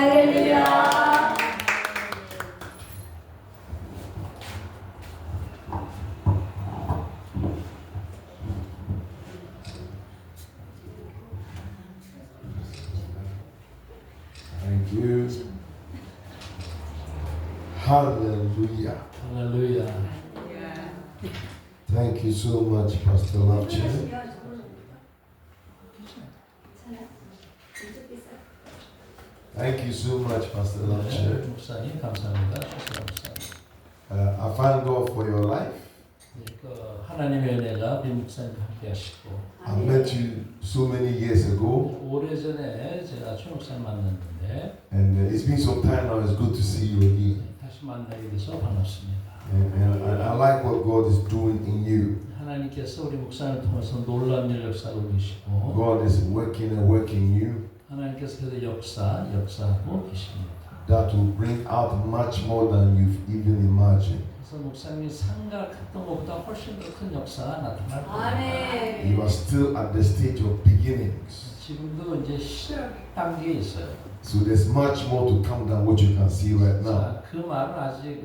할렐루야. Thank you. Hallelujah. 할렐루야. Thank you so much, Pastor Lapche. Thank you so much, Pastor 네, Lapche. 목사님 감사합니다. 최수라 목사님. I thank God for your life. 하나님의 은혜가 미 목사님과 함께하시고 I met you so many years ago, 오래전에 제가 최 목사님 만났는데 and it's been some time now. It's good to see you again. 다시 만나게 돼서 반갑습니다. And I like what God is doing in you. 하나님께서 우리 목사님을 통해서 놀라운 일 역사하고 계시고 God is working and working you. 하나님께서 계속 역사하고 계십니다. That will bring out much more than you've even imagined. 그래서 목사님이 생각했던 것보다 훨씬 더 큰 역사가 나타날 겁니다. 아멘. You are still at the stage of beginnings. 지금도 이제 시작 단계에 있어요. So there's much more to come than what you can see right now. 자, 그 말은 아직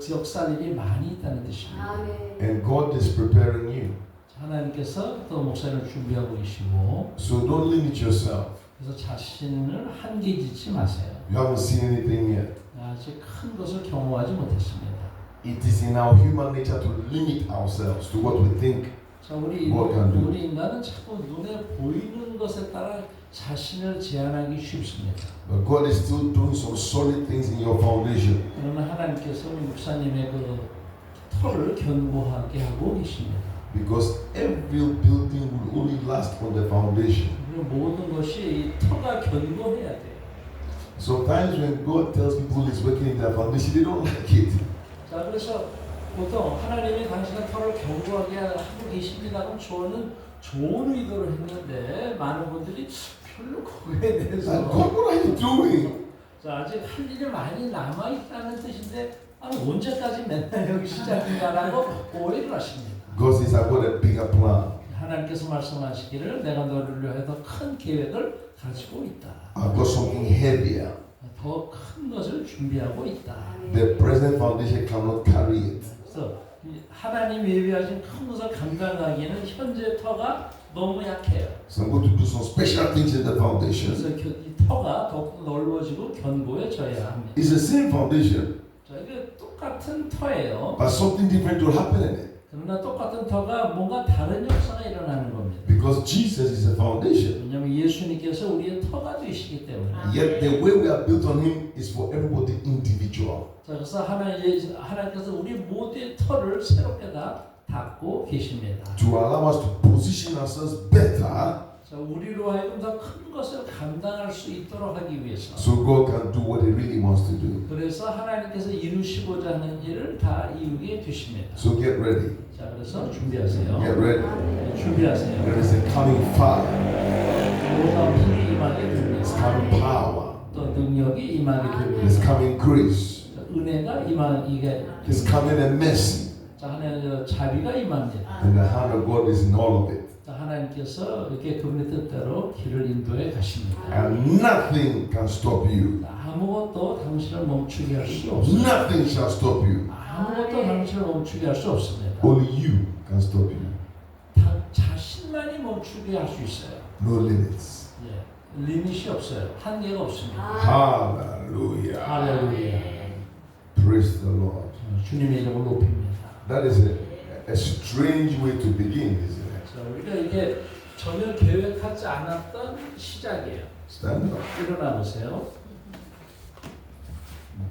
역사할 일이 많이 있다는 뜻입니다. 아멘. And God is preparing you. 하나님께서 또 목사님을 준비하고 계시고 So don't limit yourself. 그래서 자신을 한계 짓지 마세요. You haven't seen anything yet. 아직 큰 것을 경험하지 못했습니다. It is in our human nature to limit ourselves to what we think. 자, 우리 인간은 자꾸 눈에 보이는 것에 따라 자신을 제한하기 쉽습니다. But God is still doing some solid things in your foundation. 그러나 하나님께서 우리 목사님의 그 터를 견고하게 하고 계십니다. Because every building will only last on the foundation. 그리고 모든 것이 이 터가 견고해야 돼요. Sometimes when God tells people He's working in their foundation, they don't like it. 자, 그래서 보통 하나님이 당신의 터를 견고하게 하고 계십니다. 그럼 저는 좋은 의도를 했는데 많은 분들이 별로 거기에 대해서 And God, what are you doing? 자, 아직 할 일이 많이 남아있다는 뜻인데 언제까지 맨날 여기 시작인가라고 오해를 하십니다. God says, I've got a bigger plan. 하나님께서 말씀하시기를 내가 너를 위해 더 큰 계획을 가지고 있다. I've got something heavier. 더 큰 것을 준비하고 있다. The present foundation cannot carry it. 그래서 하나님 예비하신 큰 것을 감당하기에는 현재 터가 너무 약해요. So I'm going to do some special things in the foundation. 그래서 이 터가 더욱 넓어지고 견고해져야 합니다. It's the same foundation, 자, 이게 똑같은 터예요. but something different will happen in it. 그러나 똑같은 터가 뭔가 다른 역사가 일어나는 겁니다. Because Jesus is the foundation. 왜냐하면 예수님께서 우리의 터가 되시기 때문에. Yet the way we are built on Him is for everybody individual. 자, 그래서 하나님께서 우리 모두의 터를 새롭게 다 닫고 계십니다. To allow us to position ourselves better, 자, 우리로 하여금 더 큰 것을 감당할 수 있도록 하기 위해서. so God can do what He really wants to do. 그래서 하나님께서 이루시고자 하는 일을 다 이루게 되십니다. So get ready. 자, 그래서 준비하세요. Get ready. 준비하세요. There is a coming fire. 놀라운 힘이 임하게 It's 됩니다. coming power. 또 능력이 임하게 It's 됩니다. coming grace. 자, 은혜가 임하게 It's 됩니다. coming a mercy. 자, 하나님의 자비가 임합니다. And the hand of God is in all of it. 자, 하나님께서 이렇게 그분의 뜻대로 길을 인도해 가십니다. And nothing can stop you. 아무것도 당신을 멈추게 할 수 없습니다. Nothing shall stop you. 아무것도 당신을 멈추게 할 수 없습니다. Only you can stop you. 자신만이 멈추게 할 수 있어요. No limits. 예, 리밋이 없어요. 한계가 없습니다. Hallelujah. 할렐루야. Praise the Lord. 주님의 이름을 높입니다. That is a strange way to begin, isn't it? 자, 우리가 이게 전혀 계획하지 않았던 시작이에요. Stand up. 일어나 보세요.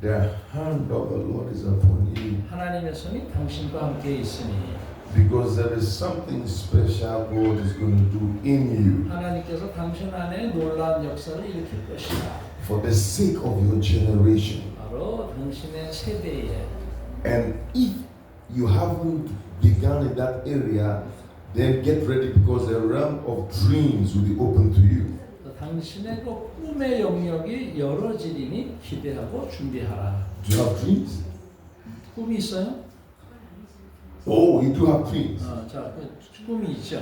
The hand of the Lord is upon you 하나님의 손이 당신과 함께 있으니 because there is something special God is going to do in you 하나님께서 당신 안에 놀라운 역사를 일으킬 것이다. for the sake of your generation. 바로 당신의 세대에. And if you haven't begun in that area, then get ready because the realm of dreams will be open to you. 당신의 그 꿈의 영역이 열어지리니 기대하고 준비하라. Do you have dreams? 꿈이 있어요? Oh, you do have dreams. 자, 그 꿈이 있죠.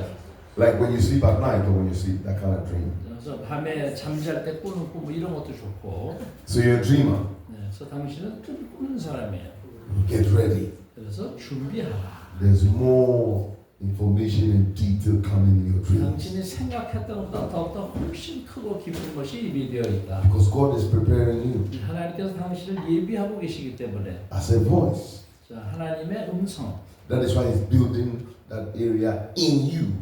Like when you sleep at night or when you sleep, that kind of dream. 그래서 밤에 잠잘 때 꾸는 꿈 이런 것도 좋고. So you're a dreamer. 네, 그래서 당신은 꾸는 사람이에요. Get ready. 그래서 준비하라. There's more information and detail coming in your dreams. 당신이 생각했던 것보다 더 훨씬 크고 깊은 것이 이미되어 있다. Because God is preparing you 하나님께서 당신을 예비하고 계시기 때문에 as a voice. 자, 하나님의 음성. That is why He's building that area in you.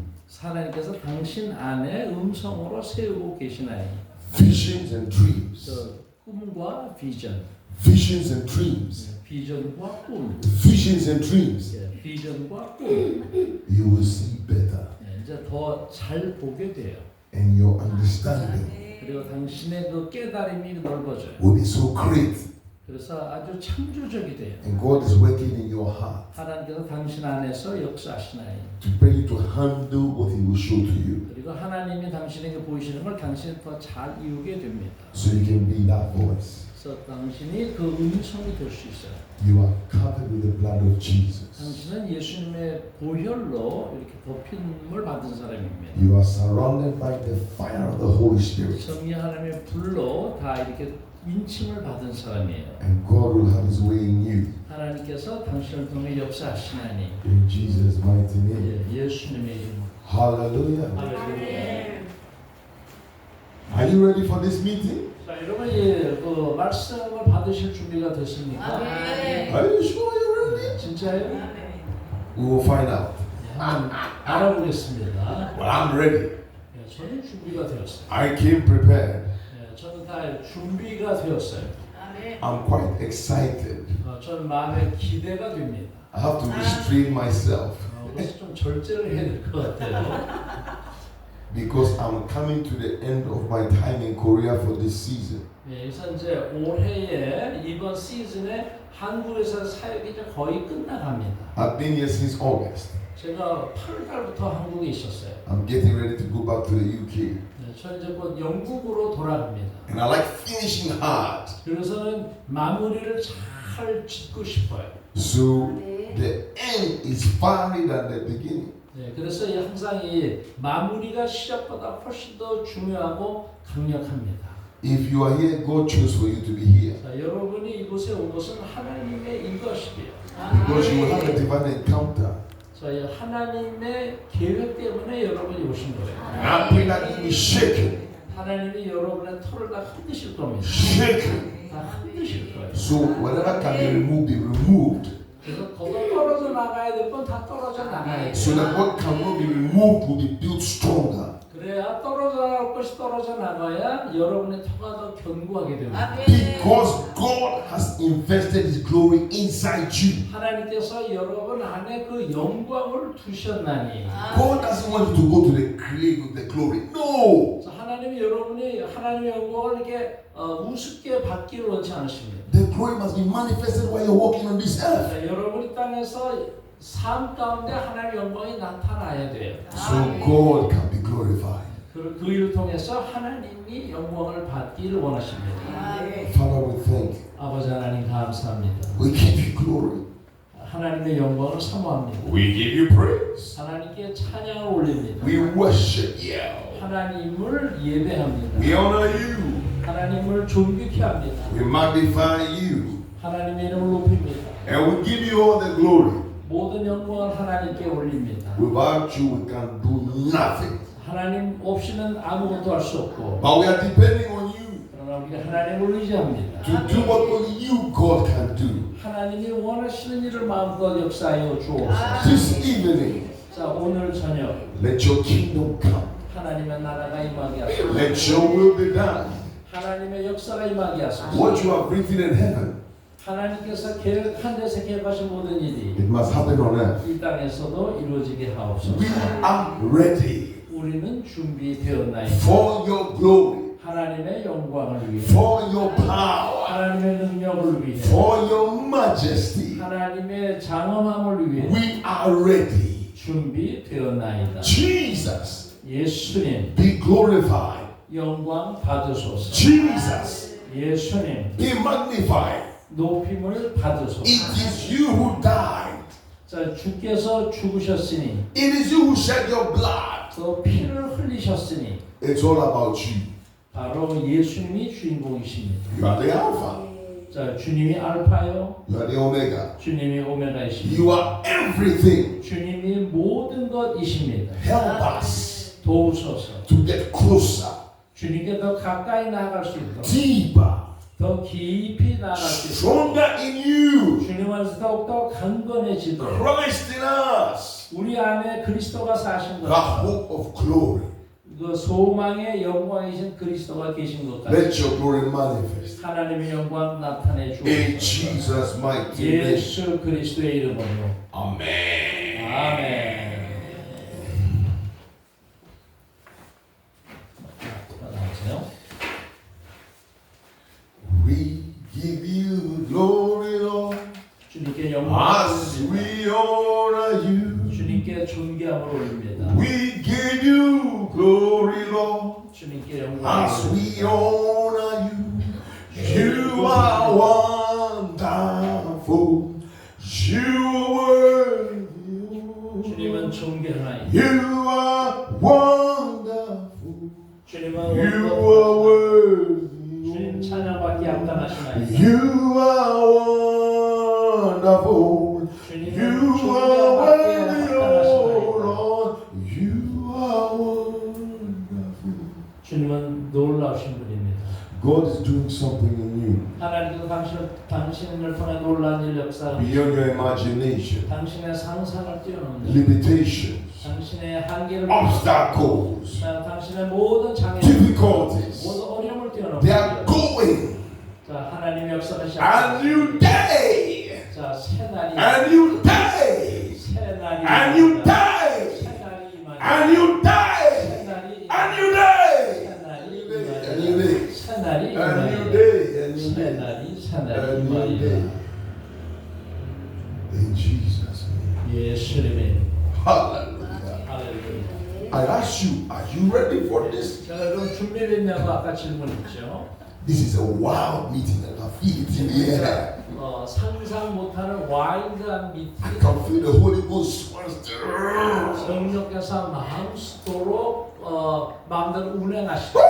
하나님께서 당신 안에 음성으로 세우고 계시나니. Visions and dreams. 꿈과 비전. Visions and dreams. 비전과 꿈. Visions and dreams. 비전과 꿈. You will see better. 이제 더 잘 보게 돼요. And your understanding 그리고 당신의 그 깨달음이 넓어져요. will be so great. 그래서 아주 창조적이 돼요. And God is working in your heart 하나님께서 당신 안에서 역사하시나니. to bring you to handle what He will show to you. 그리고 하나님이 당신에게 보이시는 걸 당신이 더 잘 이루게 됩니다. So you can be that voice. 그래서 당신이 그 음성이 될 수 있어요. You are covered with the blood of Jesus. 당신은 예수님의 보혈로 이렇게 덮임을 받은 사람입니다. You are surrounded by the fire of the Holy Spirit. 성령 하나님의 불로 다 이렇게 인침을 받은 사람이에요. And God will have His way in you. 하나님께서 당신을 통해 역사하시나니. In Jesus' mighty name. 예수님의 이름으로. Hallelujah. 할렐루야. Are you ready for this meeting? 자, 여러분 그 말씀을 받으실 준비가 됐습니까? Are you sure you're ready? 진짜요? We will find out. 한번 알아보겠습니다. But I'm ready. 저는 준비가 되었어요. I came prepared. 저는 다 준비가 되었어요. I'm quite excited. 저는 마음에 기대가 됩니다. I have to restrain myself 그래서 좀 절제를 해야 될 것 같아요. because I'm coming to the end of my time in Korea for this season. 그래서 이제 올해의 이번 시즌에 한국에서 사역이 이제 거의 끝나갑니다. I've been here since August. 제가 8월달부터 한국에 있었어요. I'm getting ready to go back to the UK. 저 이제 곧 영국으로 돌아갑니다. And I like finishing hard. 그래서는 마무리를 잘 짓고 싶어요. So the end is farther than the beginning. 그래서 항상 이 마무리가 시작보다 훨씬 더 중요하고 강력합니다. If you are here, God chose for you to be here. 자, 여러분이 이곳에 온 것은 하나님의 인것이에요. Because you will have a divine encounter. 자, 하나님의 계획 때문에 여러분이 오신 거예요. And I pray that you will be shaken. 하나님이 여러분의 털을 다 흔드실 겁니다. Shaken. 다 흔드실 거예요. So whatever can be removed, be removed. 그래서 더 떨어져 나가야 될 건 다 떨어져 나가야 돼요. So that what cannot be removed will be built stronger. 그래야 떨어져 나갈 것이 떨어져 나가야 여러분의 터가 더 견고하게 됩니다. Because God has invested His glory inside you. 하나님께서 여러분 안에 그 영광을 두셨나니. God doesn't want you to go to the grave with the glory. No. 하나님이 여러분이 하나님의 영광을 이렇게 우습게 받기를 원치 않으십니다. The glory must be manifested while you're walking on this earth. 자, 여러분이 땅에서 삶 가운데 하나님의 영광이 나타나야 돼요. So God can be glorified. 그 일을 통해서 하나님이 영광을 받기를 원하십니다. Father, we thank you. 아버지 하나님 감사합니다. We give you glory. 하나님의 영광을 사모합니다. We give you praise. 하나님께 찬양을 올립니다. We worship you. 하나님을 예배합니다. We honor you. 하나님을 존귀케 합니다. We magnify you. 하나님의 이름을 높입니다. And we give you all the glory. 모든 영광을 하나님께 올립니다. Without you, we can do nothing. 하나님 없이는 아무것도 할 수 없고, But we are depending on you 그러나 우리가 하나님을 의지합니다. to do what only you, God, can do. 하나님이 원하시는 일을 마음껏 역사하여 주옵소서. This evening, 자, 오늘 저녁 let your kingdom come. 하나님의 나라가 임하게 하소서. Let your will be done. 하나님의 역사가 임하게 하소서. What you have written in heaven, 하나님께서 계획한 데서 계획하신 모든 일이 it must happen on earth. 이 땅에서도 이루어지게 하옵소서. We are ready 우리는 준비되었나이다. for your glory, 하나님의 영광을 위해, for your power, 하나님의 능력을 위해, for your majesty. 하나님의 장엄함을 위해 We are ready. 준비되었나이다. Jesus, 예수님 be glorified. 영광 받으소서. Jesus, 예수님 be magnified. 높임을 받으소서. It is you who died. 자, 주께서 죽으셨으니 It is you who shed your blood. 또 피를 흘리셨으니 It's all about you. 바로 예수님이 주인공이십니다. You are the Alpha. 자, 주님이 알파요. You are the Omega. 주님이 오메가이십니다. You are everything. 주님이 모든 것이십니다. Help us 도우소서. to get closer, 주님께 더 가까이 나아갈 수 있도록 deeper, 더 깊이 나아갈 수 있도록 stronger in you. 주님 안에서 더욱더 강건해지도록 Christ in us, 우리 안에 그리스도가 사신 the 것, hope of glory. 그 소망의 영광이신 그리스도가 계신 것 같아요. Let your glory manifest. 하나님의 영광 나타내 In 주옵소서. Jesus' mighty name. 예수 그리스도의 이름으로. Amen. 아멘. 나오세요. We give you glory, Lord, 주님께 영광을 as 올립니다. we honor you. 주님께 존귀함을 올립니다. We give you glory, Lord, 주님께 영광을 as we 올립니다. honor you. You are wonderful. You are worthy. 주님은 존귀하나이다. You are wonderful. 주님은 You are 원통하시나이다. worthy. 주님 찬양받기 합당하시나이다. You are wonderful. 주님은 You are 존귀함받기 worthy, O 합당하시나이다. Lord. You are wonderful. 주님은 놀라우신 분입니다. God is doing something in you 하나님께서 당신을 통해 놀라운 일 역사, beyond your imagination, 당신의 상상을 뛰어넘는 limitations, 당신의 한계를 obstacles, 당신의 모든 장애, difficulties. 모든 어려움을 They are 뛰어넘는 going. 자, 하나님의 역사가 A new 시작합니다. day. 자, 새 날이 A new day. 새 날이 A new day. 새 날이 A new day. 새 날이 A new day. 새 날이 A new day. 새 날이 A new day. A new 새 day. 날이 새 A 날이 new day. In Jesus' name. 예수님의 이름. Hallelujah. 할렐루야. I ask you, are you ready for this? 자, 여러분 준비됐냐고 아까 질문했죠. This is a wild meeting. I can feel it in the air. 상상 못하는 와일드한 I 미팅. can feel the Holy Ghost wants to. 성령께서 마음속으로 마음대로 운행하시다.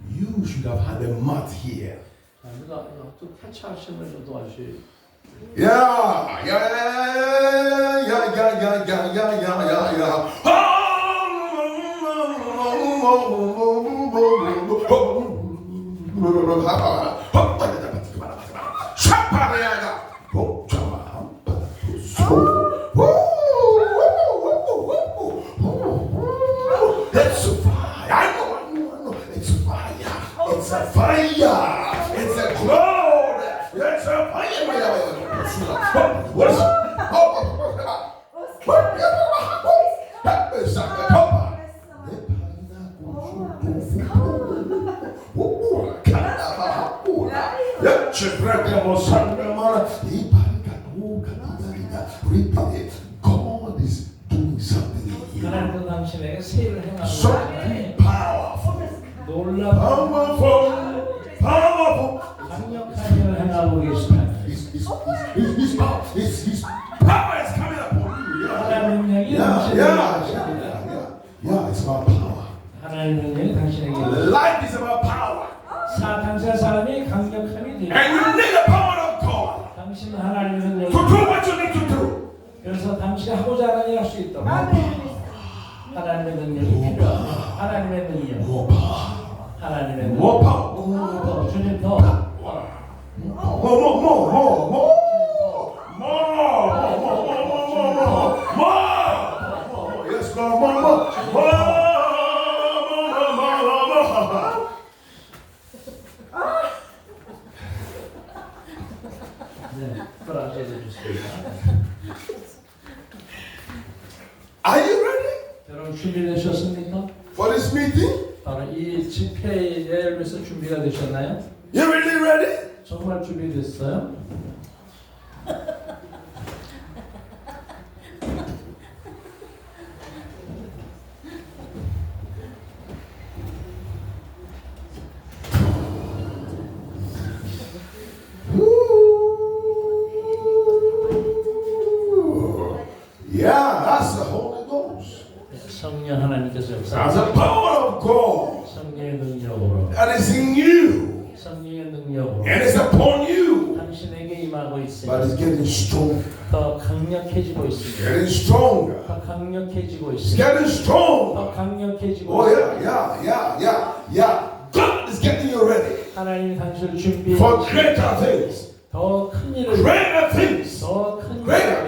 You should have had a mat here. 우리가 또 캐치하시면 좀 도와주세요. Yeah, yeah, yeah, yeah, yeah, yeah, yeah, yeah. It's a fire. I know. It's a fire. It's a fire. It's a cloud. It's a fire. What is God is doing something here. 하나님도 당신에게 세일을 행하고 Something powerful. 놀라운 Powerful. 강력한 일을 행하고 계시다. His power is coming upon you. 하나님 능력이 Yeah, it's about power. 하나님 능력이 당신에게 Life is about power. 당신의 사람이 강력함이 되고 And you need the power of God 당신은 하나님의 능력이 to do what you need to do. 그래서 당신이 하고자 하는 일 할 수 있도록 하나님의 능력이 필요합니다. 하나님의 능력, More power. 하나님의 능력. More power. 더, 주님 더. Yes, Lord, more. 네, 그렇게 해주십니다. Are you ready 여러분 준비되셨습니까? for this meeting? 바로 이 집회를 위해서 준비가 되셨나요? You really ready? 정말 준비됐어요? 있습니다. it's getting stronger. 더 강력해지고 있습니다. Getting stronger. 더 강력해지고 It's 있습니다. getting stronger. 더 강력해지고 Oh 있습니다. yeah. God is getting you ready 하나님이 당신을 준비해 for 주시고 greater things. 더큰 일을 Greater things. 더큰 Greater.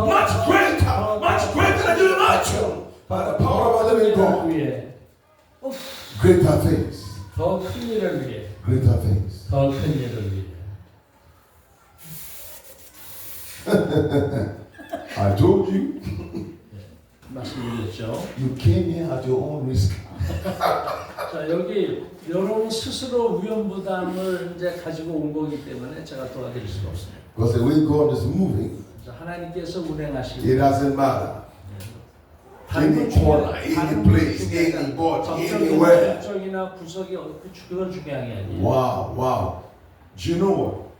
Much greater than you imagine. By the power of the living God. 위해 Greater things. 더큰 일을 위해 Greater things. 더큰 일을 위해 I told you, 말씀드렸죠. you came here at your own risk. 자, 여기 여러분 스스로 위험 부담을 이제 가지고 온 거기 때문에 제가 도와드릴 수가 없습니다. Because the way God is moving, 자, 하나님께서 운행하시고 it doesn't matter. Any corner, any place, any body, anywhere. 쪽이나 구석이 그건 중요한 게 아니에요. Wow. Do you know what?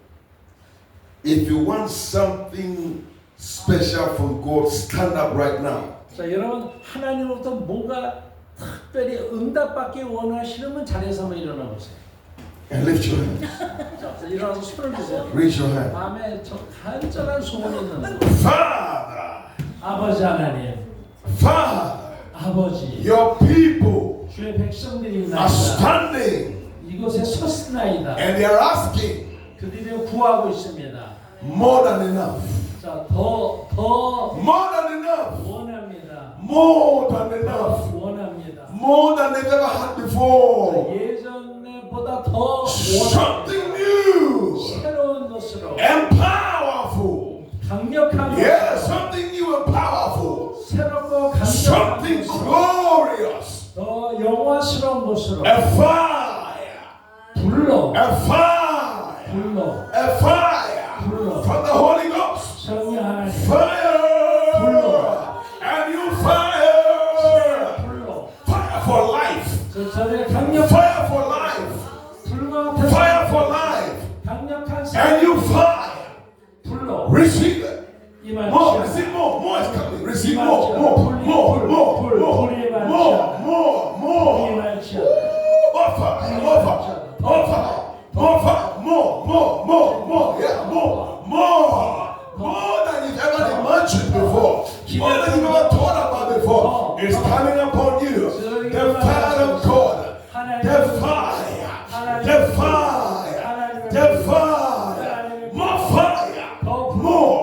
If you want something special from God, stand up right now. 자, 여러분 하나님으로부터 뭔가 특별히 응답받기 원하시면 자리에서 한번 일어나 보세요. And lift your hands. 자, 일어나서 손을 드세요. Raise your hand. 마음에 저 간절한 소원이 있는 거. Father, 아버지 하나님, Father, 아버지, your people 주의 백성들이 are 나이다. standing 이곳에 섰나이다. and they are asking 그들이 구하고 있습니다. more than enough. 자, 더 More than enough. 원합니다. More than enough. 원합니다. More than they've ever had before. 예전보다 더 원합니다. Something new 새로운 것으로 and powerful. 강력한 Yeah, 것으로 something new and powerful. 새롭고 강력한 Something 것으로 glorious. 더 영화스러운 것으로 A fire. 불러 A fire. 불러 A fire. From the Holy Ghost. 성령 하나님 Fire. And you fire. 불러 Fire for life. 저의 강력한 Fire for life. 불과 Fire for life. 강력한 And you fire. 불러 Receive it. 이만 More. Receive more. More is coming. Receive more. More than you've ever imagined before. More than you've ever thought about before. It's coming upon you. The fire of God. The fire. The fire. The fire. More fire. More.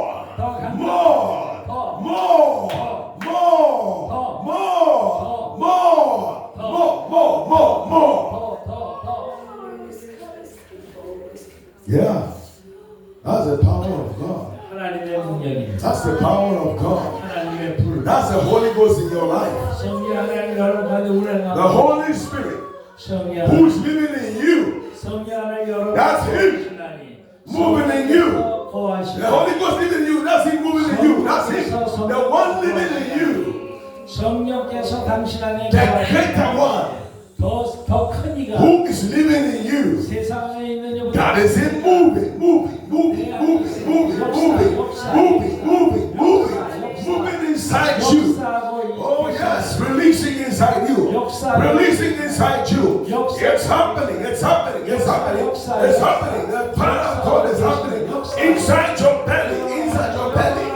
Yeah, that's the power of God. 하나님의 능력입니다. That's the power of God. 하나님의 불. That's the Holy Ghost in your life. 성령 하나님 여러분 가운데 운행하고 The Holy Spirit 성령 who's living in you, 성령 하나님 여러분 That's Him. moving in you. The Holy Ghost living in you. That's Him moving in you. That's Him. The one living in you. 성령께서 당신 안에 The greater one 더큰 이가 who is living in you. 세상에 있는 여러분 That is Him moving inside you. Oh yes, releasing inside you. Releasing inside you. It's happening. It's happening. It's happening. It's happening. The power of God is happening inside your belly. Inside your belly.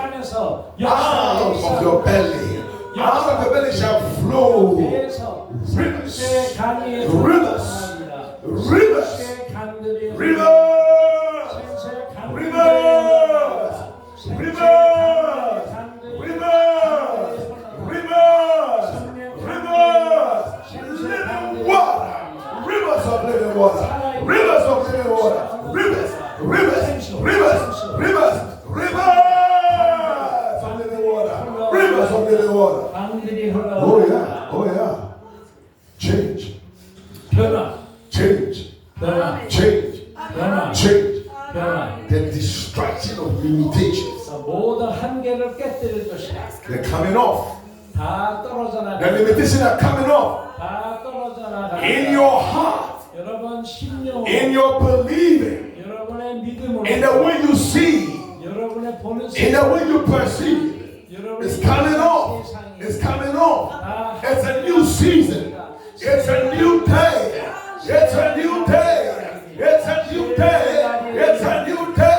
Out of your belly. Out of your belly shall flow rivers. Rivers. Rivers. Rivers of living water. Rivers of living water. Rivers of living water. Rivers of living water. Oh yeah. Change. The distraction of limitations. 모든 한계를 깨뜨릴 것이야. They're coming off. 다 떨어져 나가. The limitations are coming off. 다 떨어져 나가. In your heart. 여러분 심령. In your believing. 여러분의 믿음으로. In the way you see. 여러분의 보는 In the way you perceive. It's coming off. It's coming off. It's a new season. It's a new day. It's a new day. It's a new day. It's a new day.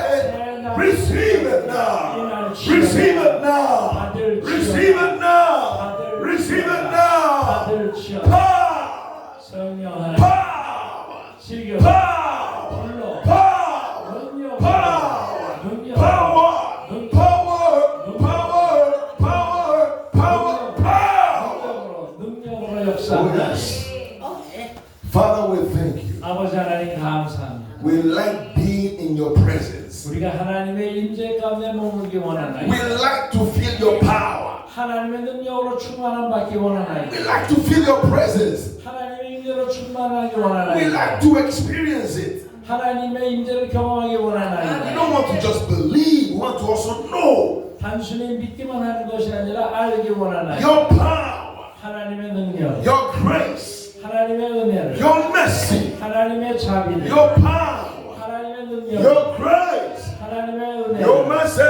in your presence. 우리가 하나님의 임재 가운데 머물기 We 원하나이다. like to feel your power. 하나님의 능력으로 충만함 받기 We 원하나이다. like to feel your presence. 하나님의 임재로 충만하기 We 원하나이다. like to experience it. 하나님의 임재를 경험하기 We 원하나이다. don't want to just believe, we want to also know 단순히 믿기만 하는 것이 아니라 알기 원하나이다. your power, 하나님의 능력, your grace, 하나님의 은혜를, your mercy, 하나님의 자비를, your power, 하나님의 능력, your grace, 하나님의 은혜, your mercy,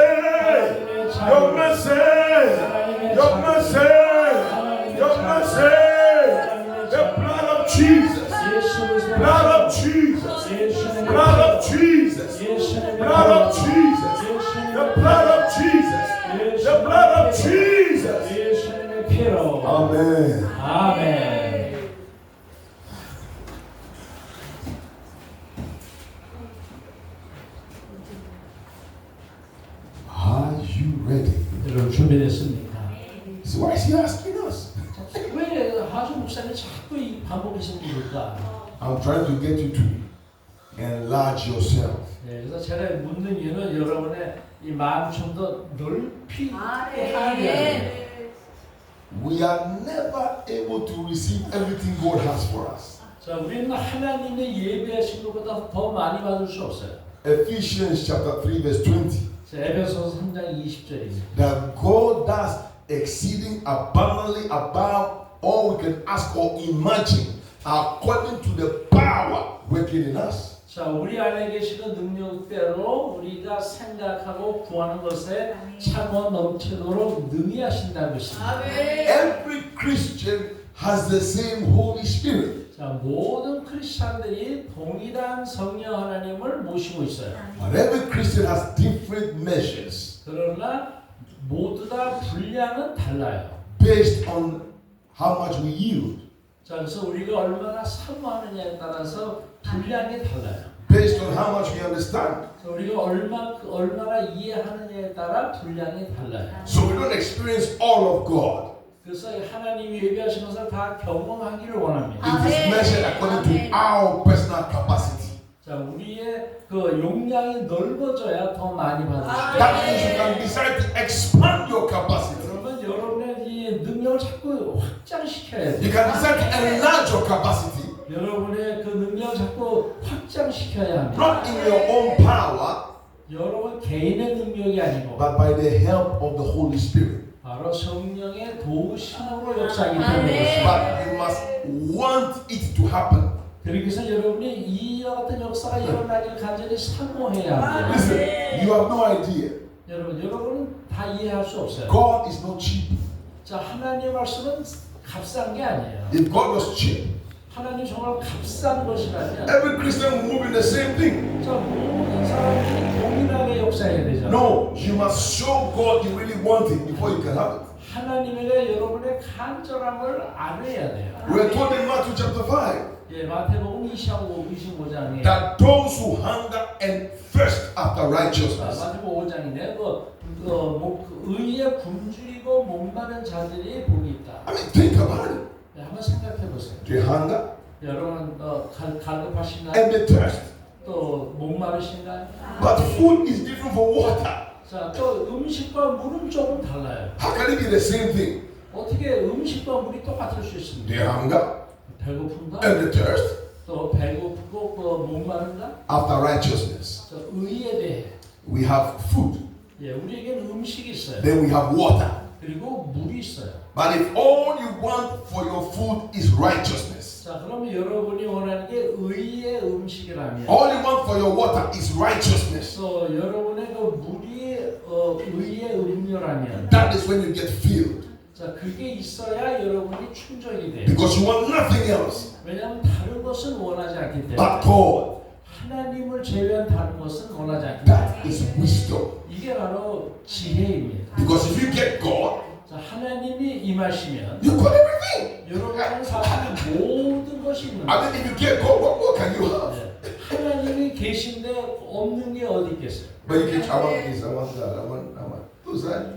your mercy, your mercy, your mercy, the blood of Jesus, blood of Jesus, blood of Jesus, blood of Jesus, the blood of Jesus, the blood of Jesus. 예수님의 피로. Amen. 아멘. Are you ready? 여러분 준비됐습니까? So why is he asking us? 왜 하주 목사님 자꾸 이 반복해서 묻을까? I'm trying to get you to enlarge yourself. 네, 그래서 제가 묻는 이유는 여러분의 이 마음 좀 더 넓히 하는 거예요. We are never able to receive everything God has for us. 자, 우리는 하나님의 예배하신 것보다 더 많이 받을 수 없어요. Ephesians chapter 3 verse 20. 자, 에베소서 3장 20절입니다. That God does exceeding abundantly above all we can ask or imagine according to the power working in us. 자, 우리 안에 계시는 능력대로 우리가 생각하고 구하는 것에 차고 넘치도록 능히 하신다고 했습니다. Every Christian has the same Holy Spirit. 자, 모든 크리스찬들이 동일한 성령 하나님을 모시고 있어요. But every Christian has different measures 그러나 모두 다 분량은 달라요. based on how much we yield, 자, 그래서 우리가 얼마나 사모하느냐에 따라서 분량이 달라요. based on how much we understand. 그래서 우리가 얼마나 이해하느냐에 따라 분량이 달라요. So we don't experience all of God. 그래서 하나님이 예배하신 것을 다 경험하기를 원합니다. It is measured according to our personal capacity. 자, 우리의 그 용량이 넓어져야 더 많이 받을 수 있어요. That means you can decide to expand your capacity. 그러면 여러분의 이 능력을 자꾸 확장시켜야 You 돼요. can decide to enlarge your capacity, 여러분의 그 능력을 자꾸 확장시켜야 합니다. not in your own power, 여러분 개인의 능력이 아니고 but by the help of the Holy Spirit. 바로 성령의 도우심으로 역사하기 때문에 But you must want it to happen. 그래서 여러분이 이와 같은 역사가 일어나길 간절히 사모해야 합니다. Listen, you have no idea. 여러분은 다 이해할 수 없어요. God is not cheap. 자, 하나님의 말씀은 값싼 게 아니에요. If God was cheap, 하나님 정말 값싼 것이라면 every Christian would move in the same thing. 자, 모든 사람들이 동일하게 역사해야 되잖아요. No, you must show God you really want it before you can have it. 하나님에게 여러분의 간절함을 알아야 돼요. We are told in Matthew chapter 5 예, 마태복음 25장에 that those who hunger and thirst after righteousness, 마태복음 5장인데 의에 굶주리고 목마른 자들이 복이 있다. I mean, think about it. 네, 한번 생각해 보세요. They hunger 여러분 갈급하신가요? and they thirst. 또 목마르신가요? But food is different from water. 자, 또 음식과 물은 조금 달라요. How can it be the same thing? 어떻게 음식과 물이 똑같을 수 있습니까? They hunger 배고픈가? and they thirst 또 배고프고 목마른가? after righteousness. 저 의에 대해 We have food, 예, 우리에게는 음식이 있어요. then we have water. 그리고 물이 있어요. But if all you want for your food is righteousness, 자, 그러면 여러분이 원하는 게 의의 음식이라면 all you want for your water is righteousness, 또 여러분의 그 물이 의의 음료라면 that is when you get filled. 자, 그게 있어야 여러분이 충족이 돼요. Because you want nothing else 왜냐하면 다른 것은 원하지 않기 때문에 but God. 하나님을 제외한 다른 것은 원하지 않기 That 때문에 is wisdom. 이게 바로 지혜입니다. Because if you get God, 자, 하나님이 임하시면 you got everything. 여러분은 사실 모든 것이 있는 I 거예요. mean, if you get God, what more can you have? 네. 하나님이 계신데 없는 게 어디 있겠어요? But you can, I want this, I want that, I want.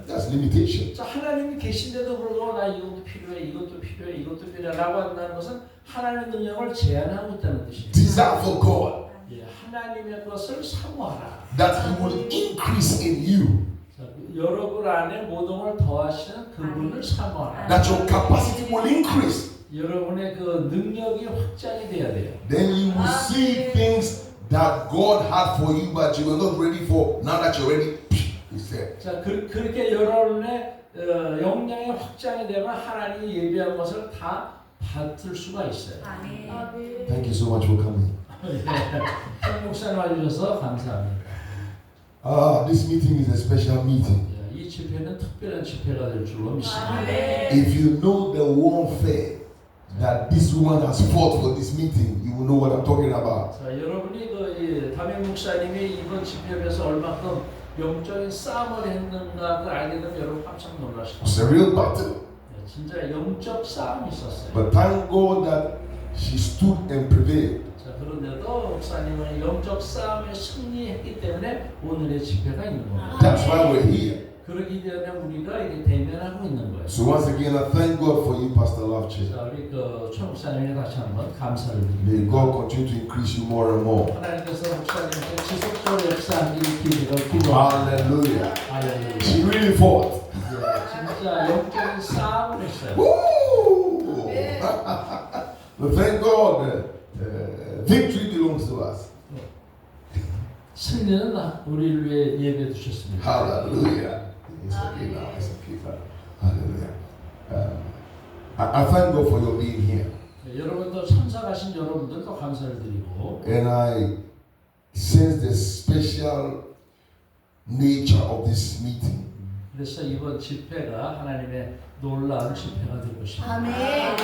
That's limitation. 자, 하나님이 계신데도 불구하고 나 이것도 필요해, 이것도 필요해, 이것도 필요해라고 한다는 것은 하나님의 능력을 제한하고 있다는 뜻이에요. Desire for God. 예, 하나님의 것을 사모하라. that He will increase in you, 자, 여러분 안에 모동을 더하시는 그분을 사모하라. that your capacity will increase. 여러분의 그 능력이 확장이 돼야 돼요. Then you will see things that God had for you, but you were not ready for. Now that you're ready, He said. 자, 그렇게 여러분의 역량이 확장이 되면 하나님이 예비한 것을 다 받을 수가 있어요. Thank you so much for coming. 정 목사님 와주셔서 감사합니다. This meeting is a special meeting. 이 집회는 특별한 집회가 될 줄로 믿습니다. If you know the warfare that this woman has fought for this meeting, you will know what I'm talking about. 자, 여러분이 담임 목사님이 이번 집회에서 얼마큼 영적인 싸움을 했는가 그 알게 되면 여러분 깜짝 놀라실 It's 거예요. a real battle. 진짜 영적 싸움이 있었어요. But thank God that she stood and prevailed. 자, 그런데도 목사님은 영적 싸움에 승리했기 때문에 오늘의 집회가 있는 겁니다. That's why we're here. 그러기 때문에 우리가 이게 대면하고 있는 거예요. So once again, I thank God for you, Pastor Lavche. 자, 우리 최 목사님에게 다시 한번 감사를 드립니다. May God continue to increase you more and more. 하나님께서 목사님께 지속적으로 역사하기 기회를 기도합니다. Hallelujah. 할렐루야. She really fought. 진짜 영적인 싸움을 했어요. Woo! But thank God, victory belongs to us. 승리는 우리를 위해 예배해 주셨습니다. Hallelujah. It's okay now. It's okay now. Hallelujah. I thank God for your being here. 여러분도 참석하신 여러분들도 감사를 드리고, And I sense the special nature of this meeting. 그래서 이번 집회가 하나님의 놀라운 집회가 될 것입니다.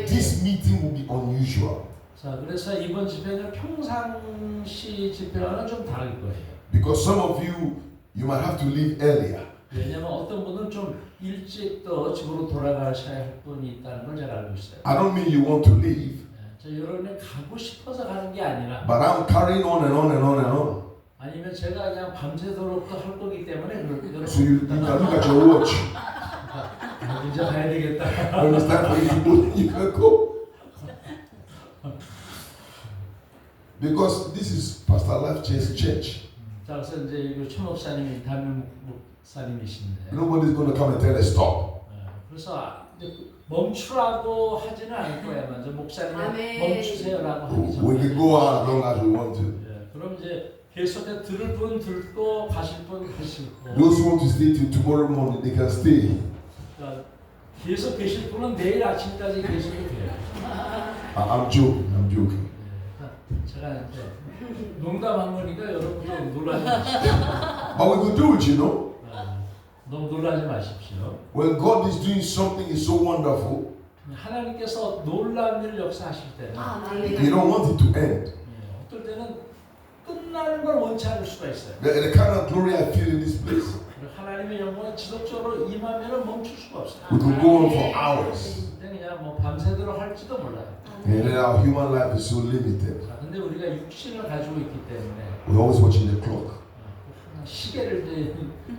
This meeting will be unusual 자, 그래서 이번 집회는 평상시 집회와는 좀 다를 거예요. because some of you might have to leave earlier. 왜냐하면 어떤 분은 좀 일찍 또 집으로 돌아가셔야 할 분이 있다는 걸 잘 알고 있어요. I don't mean you want to leave, 자, 여러분이 가고 싶어서 가는 게 아니라, but I'm carrying on and on and on and on. 아니면 제가 그냥 밤새도록 또 할 거기 때문에 그렇게 So you can look at your watch. 이제 가야 되겠다. When it's time for you to go, you can go. Because this is Pastor Lavche's church. 자, 그래서 이제 최 목사님이 담임 목사님이신데, Nobody's going to come and tell us stop. 그래서 멈추라고 하지는 않을 거야. 먼저 목사님이 멈추세요라고 하기 We 전에. can go out as long as we want to. 그럼 이제 계속해 들을 분 듣고 가실 분 가시고. Those who want to stay till tomorrow morning, they can stay. 그러니까 계속 계실 분은 내일 아침까지 계속이 돼요. I'm joking. I'm joking. 제가 이제 농담한 거니까 여러분 좀 놀라지 마십시오. But we could do it, you know. 너무 놀라지 마십시오. When God is doing something is so wonderful, 하나님께서 놀라운 일을 역사하실 때는 you don't want it to end. 어떨 때는 끝나는 걸 원치 않을 수가 있어요. The kind of glory I feel in this place, 하나님의 영광이 지속적으로 임하면 멈출 수가 없어요. we could go on for hours. 그냥 뭐 밤새도록 할지도 몰라요. And then our human life is so limited. 자, 근데 우리가 육신을 가지고 있기 때문에 We're always watching the clock. 시계를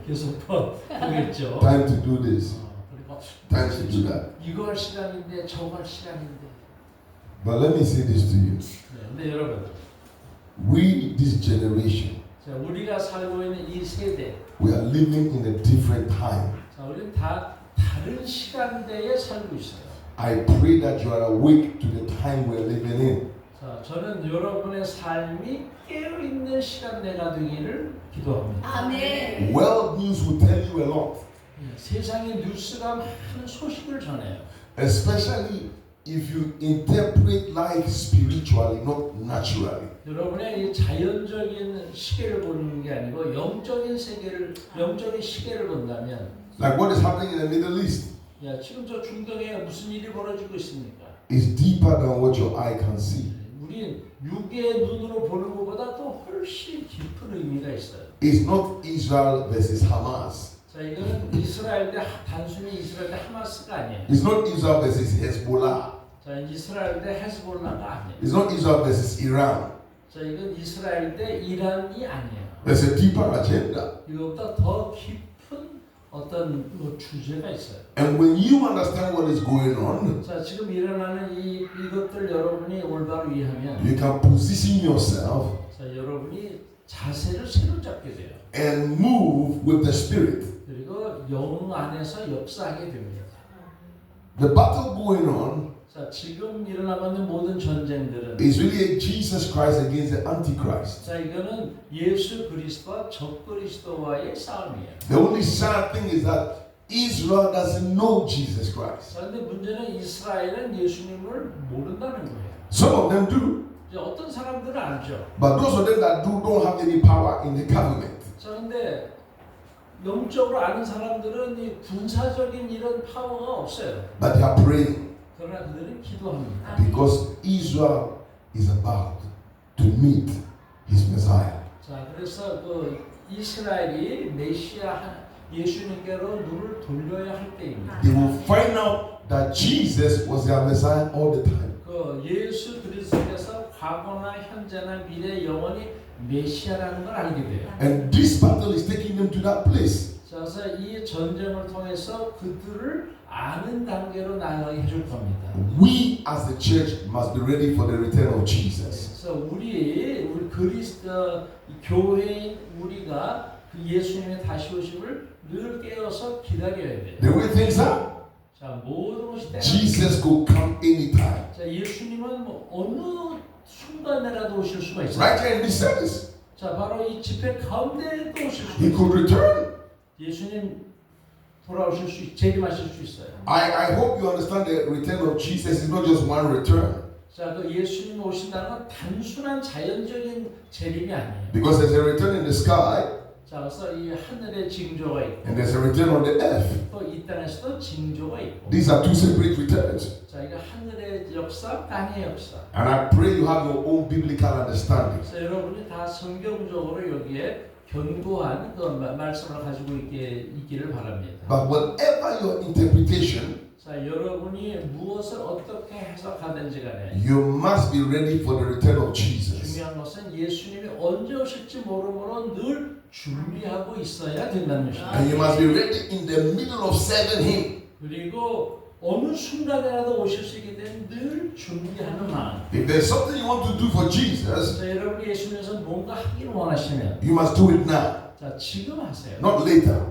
계속 보겠죠. Time to do this. 그리고 Time to do that. 이거 할 시간인데 저거 할 시간인데. But let me say this to you. 근데 여러분, We, this generation, 자, 우리가 살고 있는 이 세대, we are living in a different time. 자, 우리는 다 다른 시간대에 살고 있어요. I pray that you are awake to the time we're living in. 자, 저는 여러분의 삶이 깨어있는 시간대가 되기를 기도합니다. World news will tell you a lot, 세상의 뉴스가 많은 소식을 전해요. especially if you interpret life spiritually, not naturally. 여러분의 이 자연적인 시계를 보는 게 아니고 영적인 시계를 본다면, Like what is happening in the Middle East 야, 지금 저 중동에 무슨 일이 벌어지고 있습니까? is deeper than what your eye can see. 우리 육의 눈으로 보는 것보다 또 훨씬 깊은 의미가 있어요. It's not Israel versus Hamas. 자, 이거는 단순히 이스라엘 대 하마스가 아니에요. It's not Israel versus Hezbollah. 자, 이스라엘 대 헤즈볼라가 아니에요. It's not Israel versus Iran. 자, 이건 이스라엘 대 이란이 아니에요. There's a deeper agenda. 이것보다 더 깊은 어떤 주제가 있어요. And when you understand what is going on, 자, 지금 일어나는 이것들 여러분이 올바로 이해하면, you can position yourself 자, 여러분이 자세를 새로 잡게 돼요. and move with the Spirit. 그리고 영 안에서 역사하게 됩니다. The battle going on 자, 지금 일어나고 있는 모든 전쟁들은 is really Jesus Christ against the Antichrist. 자, 이거는 예수 그리스도와 적그리스도와의 싸움이에요. The only sad thing is that Israel doesn't know Jesus Christ. 자, 근데 문제는 이스라엘은 예수님을 모른다는 거예요. Some of them do, 이제 어떤 사람들은 알죠. but those of them that do don't have any power in the government. 자, 근데 영적으로 아는 사람들은 이 군사적인 이런 파워가 없어요. But they are praying 그러나 그들은 기도합니다. because Israel is about to meet his Messiah. 자, 그래서 그 이스라엘이 메시아 예수님께로 눈을 돌려야 할 때입니다. They will find out that Jesus was their Messiah all the time. 그 예수 그리스도께서 과거나 현재나 미래 영원히 메시아라는 걸 알게 돼요. And this battle is taking them to that place. 자, 그래서 이 전쟁을 통해서 그들을 아는 단계로 나아가게 해줄 겁니다. We as the church must be ready for the return of Jesus. 그래서 우리 그리스도 교회인 우리가 그 예수님의 다시 오심을 늘 깨어서 기다려야 돼요. The way things are, 자, 모든 것이 때문에 Jesus could come anytime. 자, 예수님은 뭐 어느 순간에라도 오실 수가 있어요. Right here in this service, 자, 바로 이 집회 가운데도 오실 수 he 있어요. could return. 예수님 돌아오실 수, 재림하실 수 있어요. I hope you understand the return of Jesus is not just one return. 자, 그 예수님 오신다는 건 단순한 자연적인 재림이 아니에요. Because there's a return in the sky 자, 그래서 이 하늘에 징조가 있고 and there's a return on the earth. 또 이 땅에서도 징조가 있고. These are two separate returns. 자, 이거 하늘의 역사, 땅의 역사. And I pray you have your own biblical understanding. 그래서 여러분이 다 성경적으로 여기에 견고한 그 말씀을 가지고 있기를 바랍니다. But whatever your interpretation, 자, 여러분이 무엇을 어떻게 해석하든지 간에 you must be ready for the return of Jesus. 중요한 것은 예수님이 언제 오실지 모르므로 늘 준비하고 있어야 된다는 것입니다. And you must be ready in the middle of serving Him. 그리고 어느 순간에라도 오실 수 있기 때문에 늘 준비하는 마음. If there's something you want to do for Jesus, 자, 여러분이 예수님께서 뭔가 하기를 원하시면 you must do it now, 자, 지금 하세요. not later.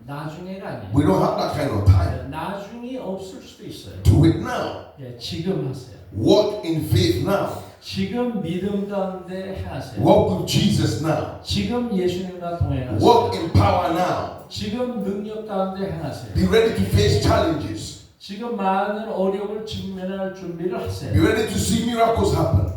나중에가 아니에요. We don't have that kind of time. 나중이 없을 수도 있어요. Do it now. 예, 지금 하세요. Walk in faith now. 지금 믿음 가운데 행하세요. Walk with Jesus now. 지금 예수님과 동행하세요. Walk in power now. 지금 능력 가운데 행하세요. Be ready to face challenges. 지금 많은 어려움을 직면할 준비를 Be 하세요. ready to see miracles happen.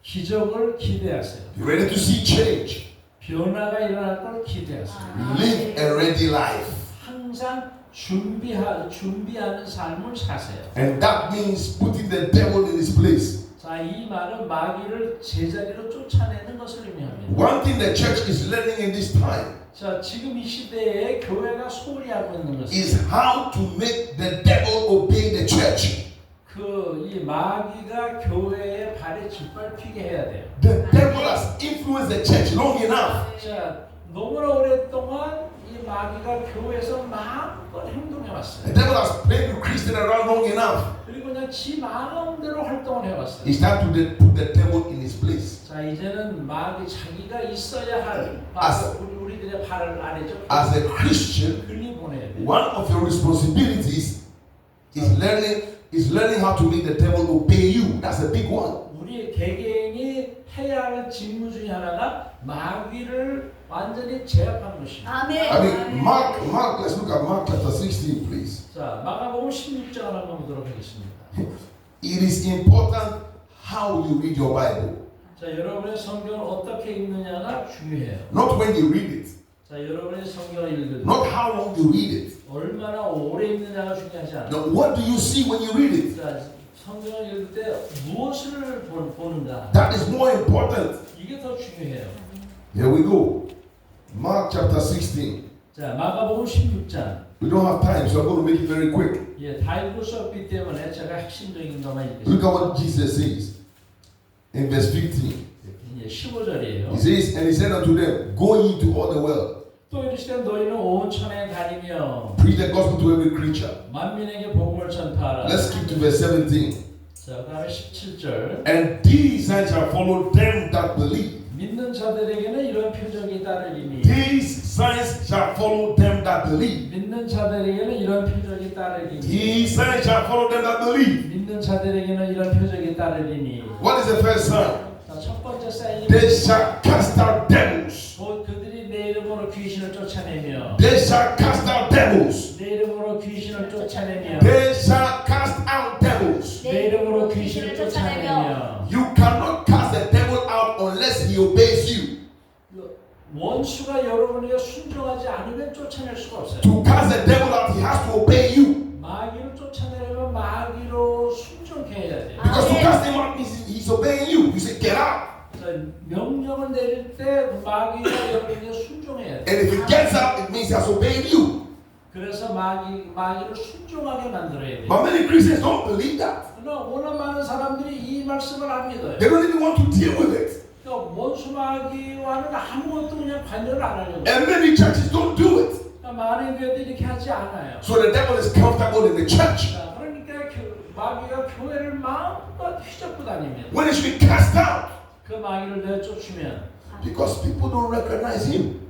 기적을 기대하세요. Be ready to see change. 변화가 일어날 걸 기대하세요. Live a ready life. 항상 준비하는 삶을 사세요. And that means putting the devil in his place. 자, 이 말은 마귀를 제자리로 쫓아내는 것을 의미합니다. One thing the church is learning in this time 자, 지금 이 시대에 교회가 소홀히 하고 있는 것은 is how to make the devil obey the church. 이 마귀가 교회의 발에 짓밟히게 해야 돼요. The devil has influenced the church long enough. 자, 너무나 오랫동안 이 마귀가 교회에서 마음껏 행동해 The 왔어요. devil has played with Christians around long enough. 그리고 그냥 지 마음대로 활동을 해왔어요. It's time to put the devil in his place. 자, 이제는 마귀 자기가 있어야 할 우리들의 발 아래죠. As a Christian, 글리 보내야 돼요. one of your responsibilities is learning how to make the devil obey you. That's a big one. 우리 개개인이 해야 할 직무 중에 하나가 마귀를 완전히 제압하는 것입니다. I mean, Mark, let's look at Mark chapter 16, please. 자, 마가복음 16장을 한번 보도록 하겠습니다. It is important how you read your Bible, 자, 여러분의 성경을 어떻게 읽느냐가 중요해요. not when you read it, 자, 여러분의 성경을 읽을 때 not how long you read it. 얼마나 오래 읽느냐가 중요하지 않아요. Now, what do you see when you read it? 자, 성경을 읽을 때 무엇을 보는가? That is more important. 이게 더 중요해요. Here we go. Mark chapter 16. 자, 마가복음 16장. We don't have time, so I'm going to make it very quick. 예, 다 읽을 수 없기 때문에 제가 핵심적인 것만 Look 읽겠습니다. at what Jesus says in verse 15. 이제 15절이에요. He says, and he said unto them, go ye to all the world, 또 이르시되 너희는 온 천하에 다니며 preach the gospel to every creature. 만민에게 복음을 전파하라. Let's skip to verse 17. 자, 그다음에 17절. And these signs shall follow them that believe. 믿는 자들에게는 이런 표적이 따르리니. These signs shall follow them that believe. 믿는 자들에게는 이런 표적이 따르리니. These signs shall follow them that believe. 믿는 자들에게는 이런 표적이 따르리니. What is the first sign? 자, 첫 번째 사인이 They shall cast out devils. 곧 그들이 내 이름으로 귀신을 쫓아내며. They shall cast out devils. 내 이름으로 귀신을 쫓아내며. They shall cast out devils. 내 이름으로 귀신을 쫓아내며. You cannot cast the devil out unless he obeys you. 원수가 여러분에게 순종하지 않으면 쫓아낼 수가 없어요. To cast the devil out, he has to obey you. 마귀를 쫓아내려면 마귀로 순종해야 돼요. Because to cast him out means he's obeying you. You say, get out. 명령을 내릴 때 마귀가 여러분에게 순종해야 돼요. And if he gets out, it means he has obeyed you. 그래서 마귀를 순종하게 만들어야 돼요. But many Christians don't believe that. 그러나 워낙 많은 사람들이 이 말씀을 안 믿어요. They don't even want to deal with it. 그러니까 원수 마귀와는 아무것도 그냥 관여를 안 하려고. And many churches don't do it. 그러니까 많은 교회들이 이렇게 하지 않아요. So the devil is comfortable in the church. 자, 그러니까 마귀가 교회를 마음껏 휘젓고 다닙니다. When it should be cast out. 그 마귀를 내쫓으면 Because people don't recognize him.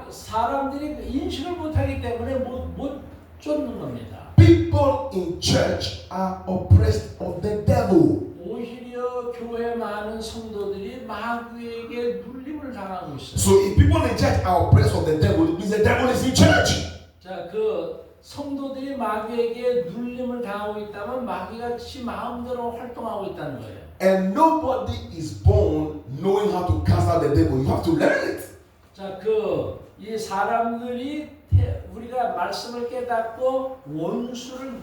사람들이 인식을 못하기 때문에 못 쫓는 겁니다. People in church are oppressed of the devil. 오히려 교회 많은 성도들이 마귀에게 눌림을 당하고 있어요. So if people in church are oppressed of the devil, it means the devil is in church. 자, 그 성도들이 마귀에게 눌림을 당하고 있다면 마귀가 지 마음대로 활동하고 있다는 거예요. And nobody is born knowing how to cast out the devil. You have to learn it. 자, 이 사람들이 우리가 말씀을 깨닫고 원수를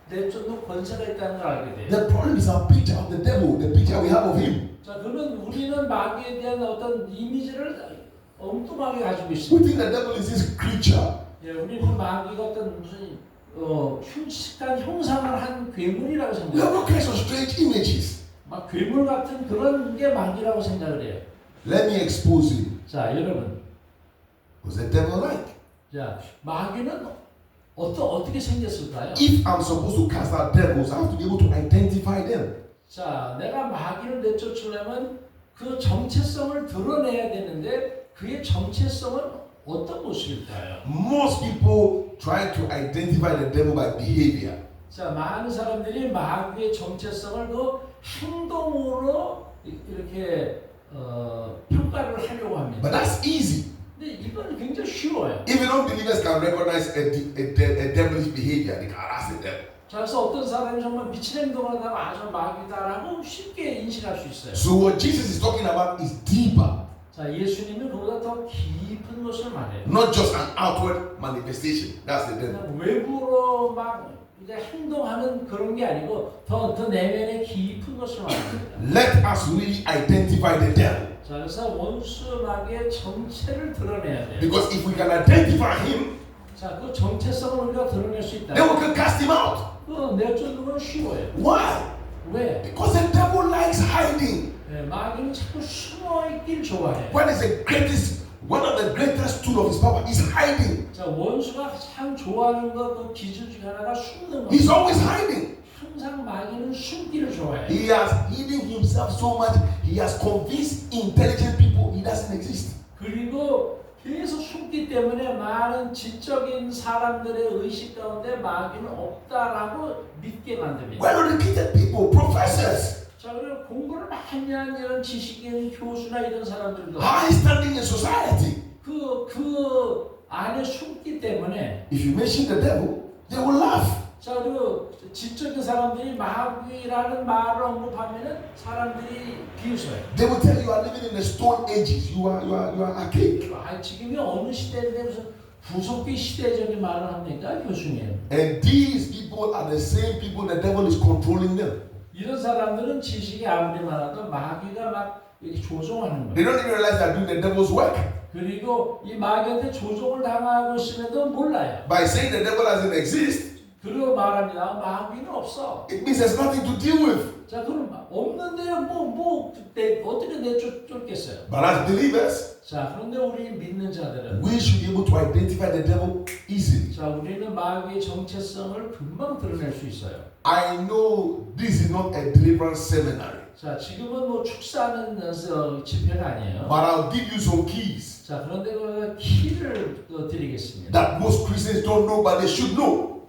내쫓는 권세가 있다는 걸 알게 돼요. The problem is our picture of the devil, the picture we have of him. 자, 그러면 우리는 마귀에 대한 어떤 이미지를 엉뚱하게 가지고 We 있습니다. think the devil is this creature. 예, 우리는 마귀가 어떤 무슨 흉측한 형상을 한 괴물이라고 We have 생각해요. all kinds of strange images. 막 괴물 같은 그런 게 마귀라고 생각을 해요. Let me expose you. 자, 여러분, What's the devil like? 자, 마귀는 어떻게 생겼을까요? If I'm supposed to cast out devils, I have to be able to identify them. 자, 내가 마귀를 내쫓으려면 그 정체성을 드러내야 되는데 그의 정체성은 어떤 모습일까요? Most people try to identify the devil by behavior. 자, 많은 사람들이 마귀의 정체성을 그 행동으로 이렇게 평가를 하려고 합니다. But that's easy. 근데 이건 굉장히 쉬워요. Even unbelievers can recognize a devilish behavior. They can that's the devil. 자, 그래서 어떤 사람이 정말 미친 행동을 하다가 저 마귀다라고 쉽게 인식할 수 있어요. So what Jesus is talking about is deeper. 자, 예수님은 그보다 더 깊은 것을 말해요. Not just an outward manifestation. That's the devil. 그냥 외부로 막 이제 행동하는 그런 게 아니고 더 내면의 깊은 것을 말합니다. Let us really identify the devil. 자, 그래서 원수 마귀의 정체를 드러내야 돼요. Because if we can identify him, 자, 그 정체성을 우리가 드러낼 수 있다. then we can cast him out. 그 내쫓는 건 쉬워요. Why? 왜? Because the devil likes hiding. 네, 마귀는 자꾸 숨어 있길 좋아해. One of the greatest tools of his power is hiding. 자, 원수가 가장 좋아하는 그 기술 중 하나가 숨는 거. He's always hiding. 항상 마귀는 숨기를 좋아해. He has hidden himself so much. He has convinced intelligent people he doesn't exist. 그리고 계속 숨기 때문에 많은 지적인 사람들의 의식 가운데 마귀는 없다라고 믿게 만듭니다. Well-educated people, professors, 자, 그리고 공부를 많이 한 이런 지식인 교수나 이런 사람들도 high standing in society. 그 안에 숨기 때문에 If you mention the devil, they will laugh. 자, 그리고 지적인 사람들이 마귀라는 말을 언급하면은 사람들이 비웃어요. They will tell you are living in the stone ages. You are archaic. 아, 지금이 어느 시대인데 무슨 구석기 시대적인 말을 합니까, 교수님? And these people are the same people the devil is controlling them. 이런 사람들은 지식이 아무리 많아도 마귀가 막 이렇게 조종하는 They 거예요. don't even realize they're doing the devil's work. 그리고 이 마귀한테 조종을 당하고 있음에도 몰라요. By saying the devil doesn't exist, 그리고 말합니다. 마귀는 없어. it means there's nothing to deal with. 자, 그럼 없는데요. 어떻게 내쫓겠어요? But as believers, 자, 그런데 우리 믿는 자들은 we should be able to identify the devil easily. 자, 우리는 마귀의 정체성을 금방 드러낼 수 있어요. I know this is not a deliverance seminary. 자, 지금은 뭐 축사하는 집회가 아니에요. But I'll give you some keys 자, 그런데 그 키를 드리겠습니다. that most Christians don't know, but they should know.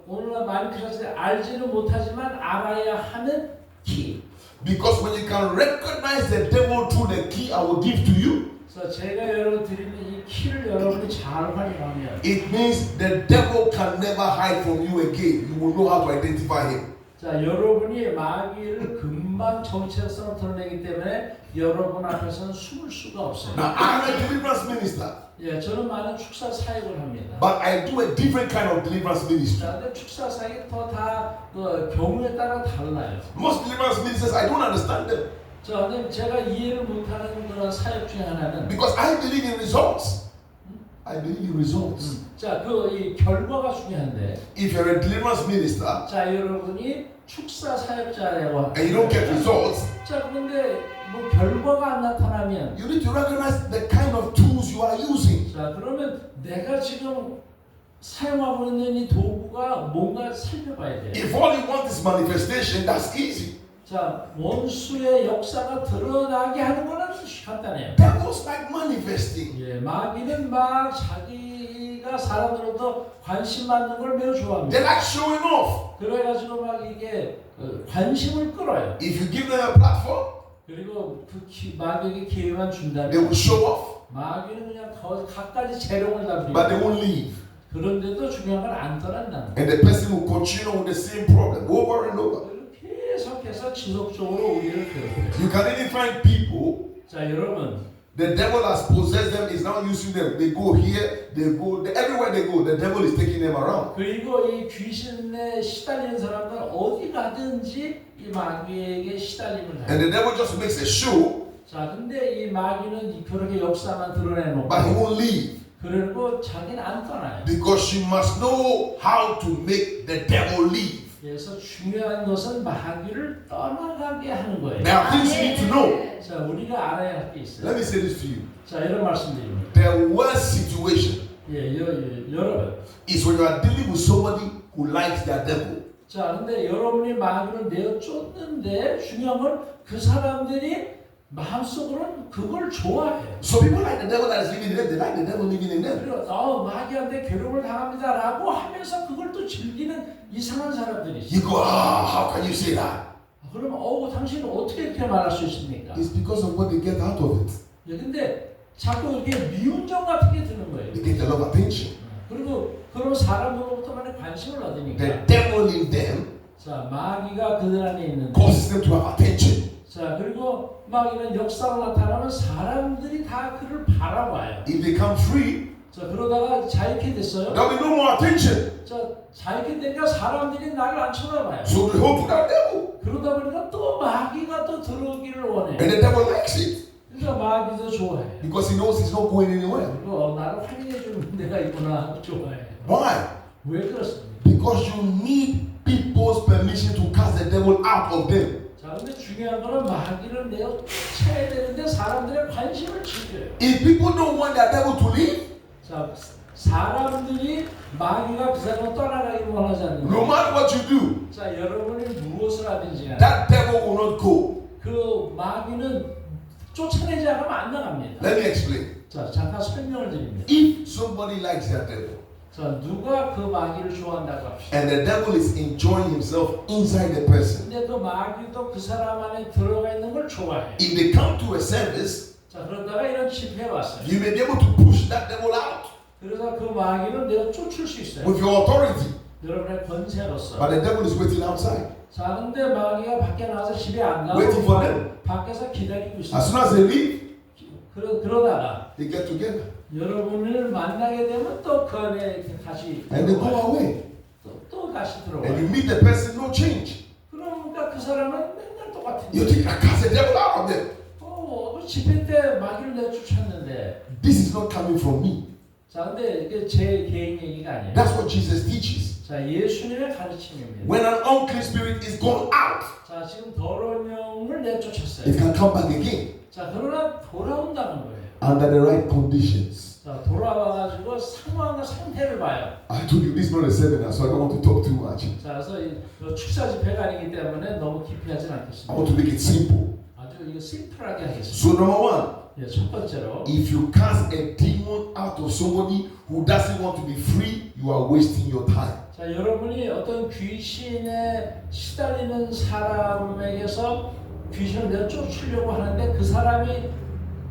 오늘날 많은 크리스천들이 알지는 못하지만 알아야 하는 키. Because when you can recognize the devil through the key I will give to you, 그래서 제가 여러분 드리는 이 키를 여러분이 잘 활용하면 it means the devil can never hide from you again. You will know how to identify him. 자, 여러분이 마귀를 금방 정체성을 드러내기 때문에 여러분 앞에서는 숨을 수가 없어요. Now, I'm a deliverance minister, 예, 저는 많은 축사 사역을 합니다. but I do a different kind of deliverance ministry. 자, 근데 축사 사역이 다 경우에 따라 달라요. Most deliverance ministers, I don't understand them 자, 근데 제가 이해를 못하는 그런 사역 중에 하나는 because I believe in results. I believe in results. 자, 이 결과가 중요한데, If you're a deliverance minister 자, 여러분이 축사 사역자라고 and you don't get results, 자, 그런데 뭐 결과가 안 나타나면 you need to recognize the kind of tools you are using. 자, 그러면 내가 지금 사용하고 있는 이 도구가 뭔가 살펴봐야 돼요. If all you want is manifestation, that's easy. 자, 원수의 역사가 드러나게 하는 거는 간단해요. Devils like manifesting. 예, 마귀는 막 자기가 사람들로부터 관심 받는 걸 매우 좋아합니다. They like showing off. 그래가지고 막 이게 관심을 끌어요. If you give them a platform, 그리고 마귀에게 기회만 they 준다면 will show off, 마귀는 그냥 더 갖가지 재롱을 다 but they 부리고 won't leave. 그런데도 중요한 건 안 떠난다는 거예요. And the person will continue with the same problem over and over. 계속해서 지속적으로 우리를 괴롭혀요. You can even find people, 자, 여러분, the devil has possessed them, is now using them. They go here, they go, everywhere they go, the devil is taking them around. 그리고 이 귀신에 시달리는 사람들 어디 가든지 이 마귀에게 시달림을 And 해요. the devil just makes a show, 자, 근데 이 마귀는 그렇게 역사만 드러내놓고 but he won't leave. 그리고 자기는 안 떠나요. Because you must know how to make the devil leave. 그래서 중요한 것은 마귀를 떠나가게 하는 거예요. There are things you need to know. 자, 우리가 알아야 할 게 있어요. Let me say this to you. 자, 이런 말씀드립니다. The worst situation 예, 여러분. is when you are dealing with somebody who likes their devil. 자, 근데 여러분이 마귀를 내어 쫓는데 중요한 건 그 사람들이 마음속으로는 그걸 좋아해요. So people like the devil that is living in them, they like the devil living in them. 그리고 마귀한테 괴롭을 당합니다라고 하면서 그걸 또 즐기는 이상한 사람들이 있어요. You go, how can you say that? 그러면 당신은 어떻게 이렇게 말할 수 있습니까? It's because of what they get out of it. 예, 근데 자꾸 이렇게 미운정 같은 게 드는 거예요. They get a lot of attention. 그리고 그런 사람으로부터 많이 관심을 얻으니까. The devil in them 자, 마귀가 그들 안에 있는데. causes them to have attention. 자, 그리고 마귀는 역사가 나타나면 사람들이 다 그를 바라봐요. If they come free, 자, 그러다가 자유케 됐어요. there'll be no more attention. 자, 자유케 되니까 사람들이 나를 안 쳐다봐요. So they hold to that devil. 그러다 보니까 또 마귀가 또 들어오기를 원해. And the devil likes it. 그러니까 마귀도 좋아해. Because he knows he's not going anywhere. 그리고 나를 확인해 주는 데가 있구나 하고 좋아해. Why? 왜 그렇습니까? Because you need people's permission to cast the devil out of them. 자, 근데 중요한 거는 마귀를 내어 쫓아야 되는데 사람들의 관심을 지켜요. If people don't want their devil to leave, 자, 사람들이 마귀가 그 사람을 떠나가기를 원하지 않는다. no matter what you do, 자, 여러분이 무엇을 하든지 간에 that devil will not go. 그 마귀는 쫓아내지 않으면 안 나갑니다. Let me explain. 자, 잠깐 설명을 드립니다. If somebody likes their devil, 자, 누가 그 마귀를 좋아한다고 합시다. and the devil is enjoying himself inside the person, 근데 또 마귀도 그 사람 안에 들어가 있는 걸 좋아해. if they come to a service, 자, 그러다가 이런 집회에 왔어요. you may be able to push that devil out 그래서 그 마귀는 내가 쫓을 수 있어요. with your authority, 여러분의 권세로서. but the devil is waiting outside. 자, 근데 마귀가 밖에 나와서 집에 안 Waiting for 가고 them. 밖에서 기다리고 As 있어요. soon as they leave, 그러다가 they get together 여러분을 만나게 되면 또 그 안에 다시 and they go 들어와요. away. 또 다시 And 들어와요. you meet the person, no change. 그러니까 그 사람은 맨날 똑같은 You 거예요. think I cast the devil out of them. 집회 때 마귀를 내쫓았는데. This is not coming from me. 자, 근데 이게 제 개인 얘기가 아니에요. That's what Jesus teaches. 자, 예수님의 가르침입니다. When an unclean spirit is gone out, 자, 지금 더러운 영을 it 내쫓았어요. can come back again 자, 그러나 돌아온다는 거예요. under the right conditions. 자, 돌아와가지고 상황과 상태를 봐요. I told you this is not a seminar, so I don't want to talk too much. 자, 그래서 이 축사 집회가 아니기 때문에 너무 깊이 하진 I 않겠습니다. want to make it simple. 아주 이거 심플하게 하겠습니다. So number one, 예, 첫 번째로 if you cast a demon out of somebody who doesn't want to be free, you are wasting your time. 자, 여러분이 어떤 귀신에 시달리는 사람에게서 귀신을 내쫓으려고 하는데 그 사람이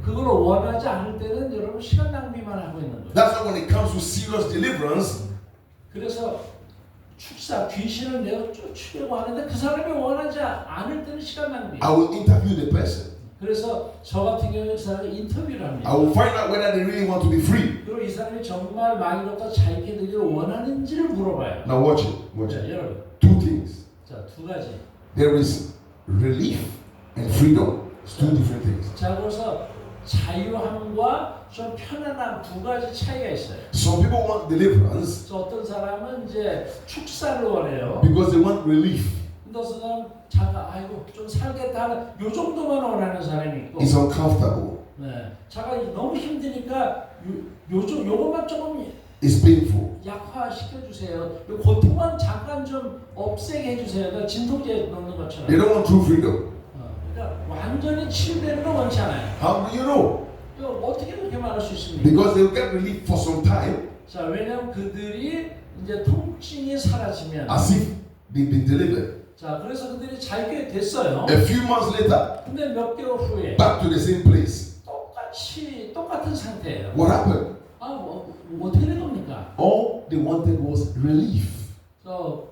그걸 원하지 않을 때는 여러분 시간 낭비만 하고 있는 거예요. That's why when it comes to serious deliverance, 그래서 축사 귀신을 내쫓으려고 하는데 그 사람이 원하지 않을 때는 시간 낭비. I will interview the person. 그래서 저 같은 경우에 그 사람을 인터뷰를 합니다. I will find out whether they really want to be free. 그리고 이 사람이 정말 마귀로부터 자유케 되기를 원하는지를 물어봐요. Now watch it. Watch 자, it. 여러분. Two things. 자, 두 가지. There is relief and freedom. It's two different things. 자, 그래서 자유함과 좀 편안함 두 가지 차이가 있어요. Some people want deliverance 그래서 어떤 사람은 이제 축사를 원해요. because they want relief. 근데 어떤 사람 잠깐 아이고 좀 살겠다 하는 요 정도만 원하는 사람이 있고. It's uncomfortable. 네, 잠깐 너무 힘드니까 요것만 조금 It's painful. 약화시켜 주세요. 요 고통만 잠깐 좀 없애게 해주세요. 그러니까 진통제 넣는 것처럼. They don't want true freedom. 그러니까 완전히 치유되는 건 원치 않아요. How do you know? 어떻게 그렇게 말할 수 있습니까? Because they will get relief for some time, 자, 왜냐하면 그들이 이제 통증이 사라지면, as if they've been delivered. 자, 그래서 그들이 자유게 됐어요. A few months later, 근데 몇 개월 후에 back to the same place. 똑같은 상태예요. What happened? 어떻게 된 겁니까? All they wanted was relief.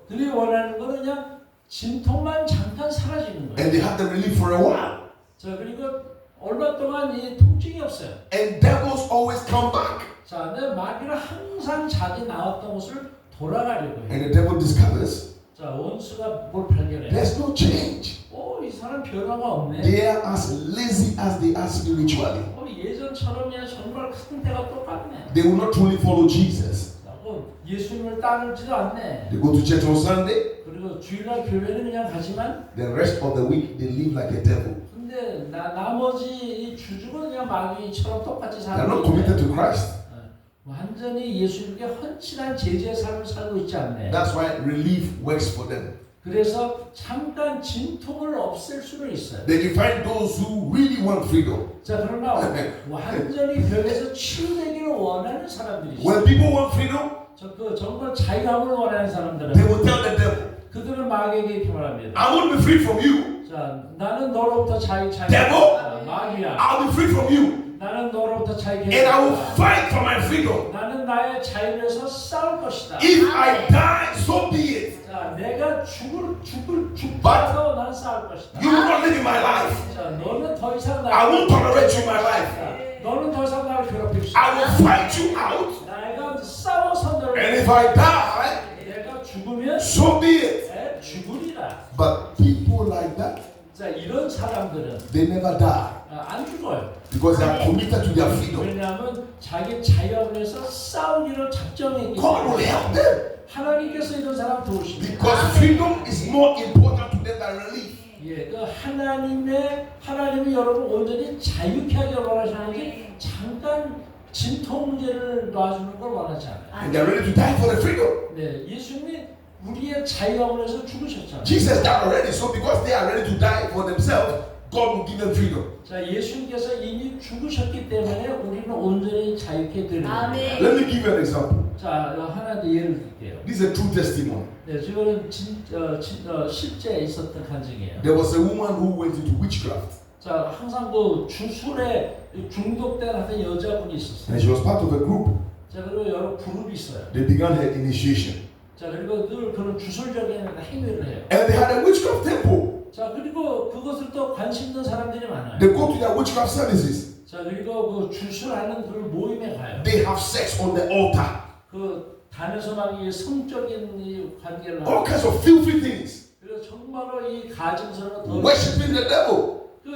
그들이 원하는 거는 그냥 진통만 잠깐 사라지는 거예요. And they had the relief for a while. 자, 그리고 얼마 동안 이 통증이 없어요. And devils always come back. 자, 근데 마귀는 항상 자기 나왔던 곳을 돌아가려고 해요. And the devil discovers 자, 원수가 뭘 발견해요? there's no change. 이 사람 변화가 없네. They are as lazy as they are spiritually. 예전처럼 그냥 정말 상태가 똑같네. They will not truly follow Jesus. 예수님을 따르지도 않네. They go to church on Sunday. 그리고 주일날 교회는 그냥 가지만 The rest of the week they live like a devil. 근데 나머지 이 주중은 그냥 마귀처럼 똑같이 They are 살고 not committed to Christ. 완전히 예수님께 헌신한 제자의 삶을 살고 있지 않네. That's why relief works for them. 그래서 잠깐 진통을 없앨 수는 있어요. They can find those who really want freedom. 자, 그러나 완전히 병에서 치유되기를 원하는 사람들이 있어요. When people want freedom, 정말 자유함을 원하는 they 사람들은 will tell the devil, 그들은 마귀에게 이렇게 말합니다. I want to be free from you. 자, 나는 너로부터 자유. Devil, 마귀야. I'll be free from you. 나는 너로부터 자유케 And I will fight for my freedom. 나는 나의 자유를 위해서 싸울 것이다. If I die, so be it. 자, 내가 죽더라도 나는 싸울 것이다. You will not live in my life. 자, 너는 더 이상 I won't tolerate you in my life. 자, 너는 더 이상 나를 괴롭힐 수 I 없다. will fight you out. 내가 싸워서 너를 And if I die, 내가 죽으면 so be it. 죽으리라. But people like that, 자, 이런 사람들은 they never die 안 죽어요. because they are committed to their freedom. 왜냐하면 자기 자유를 위해서 싸우기로 작정했기 God will 때문에 help them 하나님께서 이런 사람 도우십니다. because freedom is more important to them than relief. 예, 하나님이 여러분 온전히 자유케 하기를 원하시는지 잠깐 진통제를 놔주는 걸 원하지 않아요. And they're ready to die for the freedom. 네, 예수님이 우리의 자유함을 위해서 죽으셨잖아요. Jesus died already, so because they are ready to die for themselves, God will give them freedom. 자, 예수님께서 이미 죽으셨기 때문에 우리는 온전히 자유케 되는 거예요. Let me give you an example. 자, 하나 더 예를 들게요. This is a true testimony. 네, 이거는 실제 있었던 간증이에요. There was a woman who went into witchcraft, 자, 항상 그 주술에 중독된 어떤 여자분이 있었어요. and she was part of a group. 자, 그리고 여러 그룹이 있어요. They began her initiation, 자, 그리고 늘 그런 주술적인 행위를 해요. and they had a witchcraft temple. 자, 그리고 그것을 또 관심 있는 사람들이 많아요. They go to their witchcraft services. 자, 그리고 그 주술하는 그 모임에 가요. They have sex on the altar. 그 단에서 막 이 성적인 이 관계를 All 하고, kinds of filthy things. 그래서 정말로 이 가증스러운 더 Worshipping the devil. 그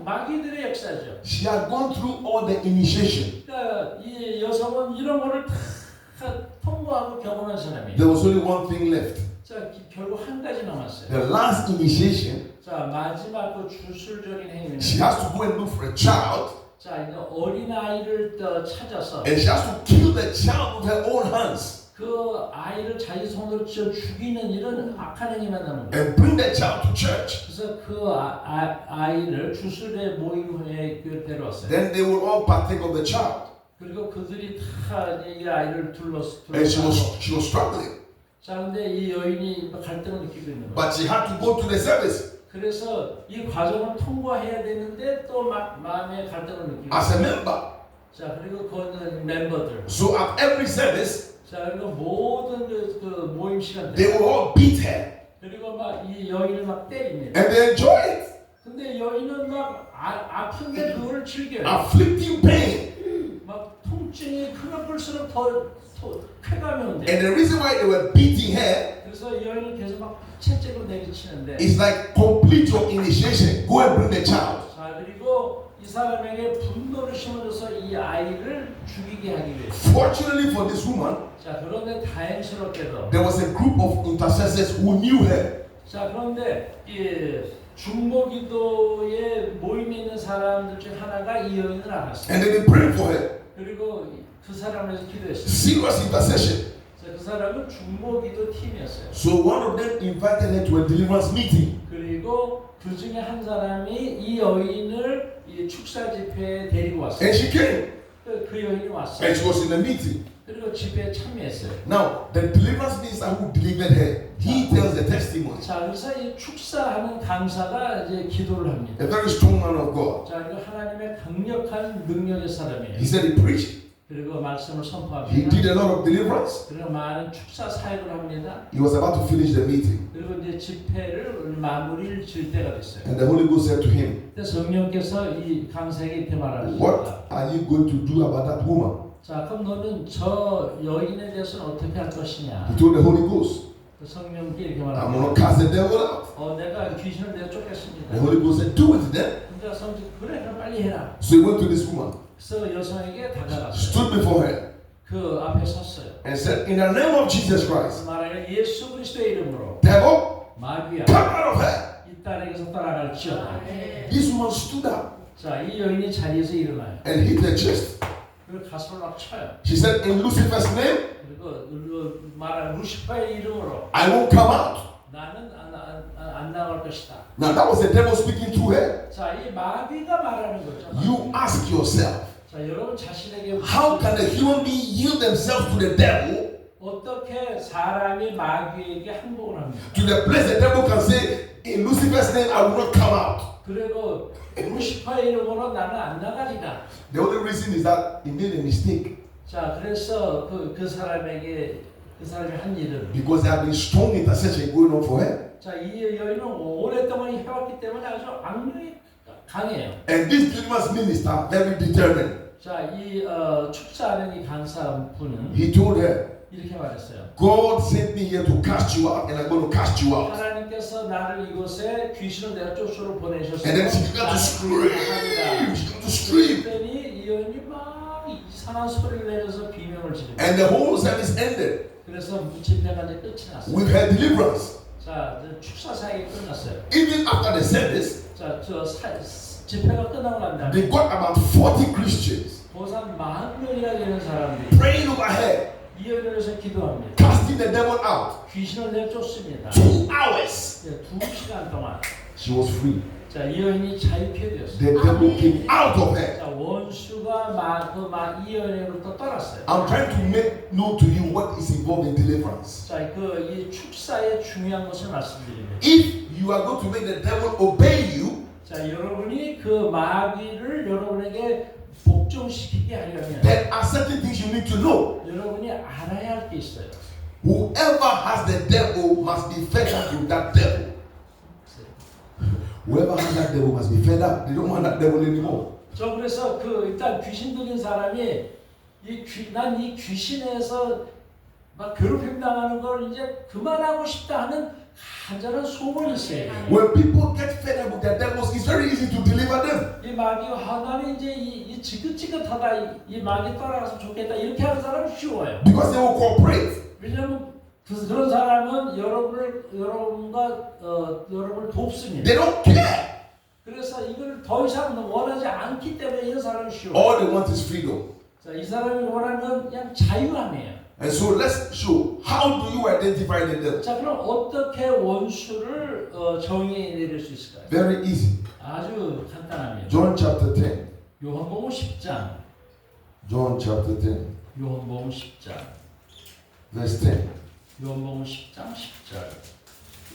마귀들의 역사죠. She had gone through all the initiation. 그러니까 이 여성은 이런 거를 다 통과하고 경험한 사람이에요. There was only one thing left. 자, 결국 한 가지 남았어요. The last initiation, 자, 마지막 그 주술적인 행위는 she has to go and look for a child 자, 이제 어린 아이를 찾아서 And she has to kill the child with her own hands 그 아이를 자기 손으로 죽이는 일은 악한 행위만 나는 거예요. and bring the child to church. 그래서 그 아이를 주술의 모임에 데려왔어요. Then they will all partake of the child. 그리고 그들이 다 이 아이를 And she was struggling. 자, 근데 이 여인이 갈등을 느끼고 있는 거예요. But she had to go to the service 그래서 이 과정을 통과해야 되는데 또 막 마음의 갈등을 느끼고 as a member. 자, 그리고 거기는 멤버들. So at every service, 자, 그리고 모든 그 모임 시간 they will all beat her. 그리고 막 이 여인을 막 때립니다. And they enjoy it. 근데 여인은 막 아픈데 그걸 즐겨요. Afflicting pain. 막 통증이 크면 클수록 더 쾌감이 온대. And the reason why they were beating her 그래서 여인을 계속 막 채찍으로 내리치는데. is like complete your initiation. Go and bring the child. 자, 그리고 이 사람에게 분노를 심어줘서 이 아이를 죽이게 하기 위해서. Fortunately for this woman, 자, 그런데 다행스럽게도. there was a group of intercessors who knew her. 자, 그런데 이 중보기도에 모임에 있는 사람들 중 하나가 이 여인을 알았어요. And they prayed for her. 그리고 그 사람을 위해서 기도했어요. Serious intercession. 자, 그 사람은 중보기도 팀이었어요. So one of them invited her to a deliverance meeting. 그리고 그 중에 한 사람이 이 여인을 이 축사 집회에 데리고 왔어요. And she came. 그 여인이 왔어요. And she was in the meeting. 그리고 집회에 참여했어요. Now, the deliverance minister who delivered her, he tells the testimony. 자, 그래서 이 축사하는 강사가 이제 기도를 합니다. A very strong man of God. 자, 그리고 하나님의 강력한 능력의 사람이에요. He said he preached. 그리고 말씀을 He 선포합니다. did a lot of deliverance. 그리고 많은 축사 사역을 합니다. He was about to finish the meeting. 그리고 이제 집회를 마무리를 질 때가 됐어요. And the Holy Ghost said to him, 근데 성령께서 이 강사에게 이렇게 말하십니다. what are you going to do about that woman? 자, 그럼 너는 저 여인에 대해서는 어떻게 할 것이냐? He told the Holy Ghost, 그 성령께 이렇게 I'm going to 말합니다. cast the devil out. 내가 귀신을 The 내쫓겠습니다. Holy Ghost said, do it then. 근데 성령 그래, 그럼 빨리 해라. So he went to this woman, 그래서 여성에게 다가갔어요. stood before her, 그 앞에 섰어요. and said, in the name of Jesus Christ, 말하기를 예수 그리스도의 이름으로 devil, 마귀야, come out of her. 이 딸에게서 떠나갈지어다. This woman stood up 자, 이 여인이 자리에서 일어나요. and hit her chest. 그리고 가슴을 막 쳐요. She said, in Lucifer's name, 그리고 말하는 루시퍼의 이름으로 I won't come out. 나는 안 나갈 것이다. Now that was the devil speaking through her. 자, 이 마귀가 말하는 거죠. You ask yourself, 자, 여러분 자신에게 how can a human being yield themselves to the devil 어떻게 사람이 마귀에게 항복을 합니까? to the place the devil can say, in Lucifer's name, I will not come out? 그리고 루시퍼의 이름으로 나는 안 나가리라. The only reason is that he made a mistake 자, 그래서 그 사람이 한 일은 because there had been strong intercession going on for her. 자, 이 여인은 오랫동안 해왔기 때문에 아주 악력이 강해요. And this deliverance minister, very determined, 자, 이 축사하는 이 강사분은 he told her, 이렇게 말했어요. God sent me here to cast you out, and I'm going to cast you out. 하나님께서 나를 이곳에 귀신을 내쫓으러 보내셔서 And then she began to scream. She began to scream. 그랬더니 이 여인이 막 이상한 소리를 내면서 비명을 지르고 And the whole service ended 그래서 집회가 이제 끝이 났어요. with her deliverance. 자, 축사 사역이 끝났어요. Even after the service, 자, 집회가 끝나고 난 다음에 they got about 40 Christians 보산 40명이나 되는 사람들이 praying over her, 이 여인을 위해서 기도합니다. casting the devil out. 귀신을 내쫓습니다. 2 hours. 2시간 동안 She was free. 자, 이 여인이 자유케 되었어요. The devil came out of her. 자, 원수가 이 여인으로부터 떠났어요. I'm trying to make known to you what is involved in deliverance. 자, 이 축사의 중요한 것을 말씀드립니다. If you are going to make the devil obey you, 자, 여러분이 그 마귀를 여러분에게 복종시키게 하려면 there are certain things you need to know. 여러분이 알아야 할 게 있어요. Whoever has the devil must be fed up with that devil. Whoever has that devil must be fed up. They don't want that devil anymore. 저 그래서 일단 귀신 들린 사람이 난 이 귀신에서 막 괴롭힘 당하는 걸 이제 그만하고 싶다 하는 간절한 소원이 있어요. When people get fed up with their devils, it's very easy to deliver them. 이 마귀가 나는 이제 이 지긋지긋하다 이 마귀 따라가서 좋겠다 이렇게 하는 사람은 쉬워요. Because they will cooperate. 왜냐하면 그런 사람은 여러분을 돕습니다. They don't care. 그래서 이걸 더 이상 원하지 않기 때문에 이런 사람이 쉬워요. All they want is freedom. 자, 이 사람이 원하는 건 그냥 자유함이에요. And so let's show how do you identify the devil? 자, 그럼 어떻게 원수를 정의해 내릴 수 있을까요? Very easy. 아주 간단합니다. John chapter 10. 요한복음 10장. John chapter 10, 요한복음 10장. verse 10. 요한복음 10장 10절.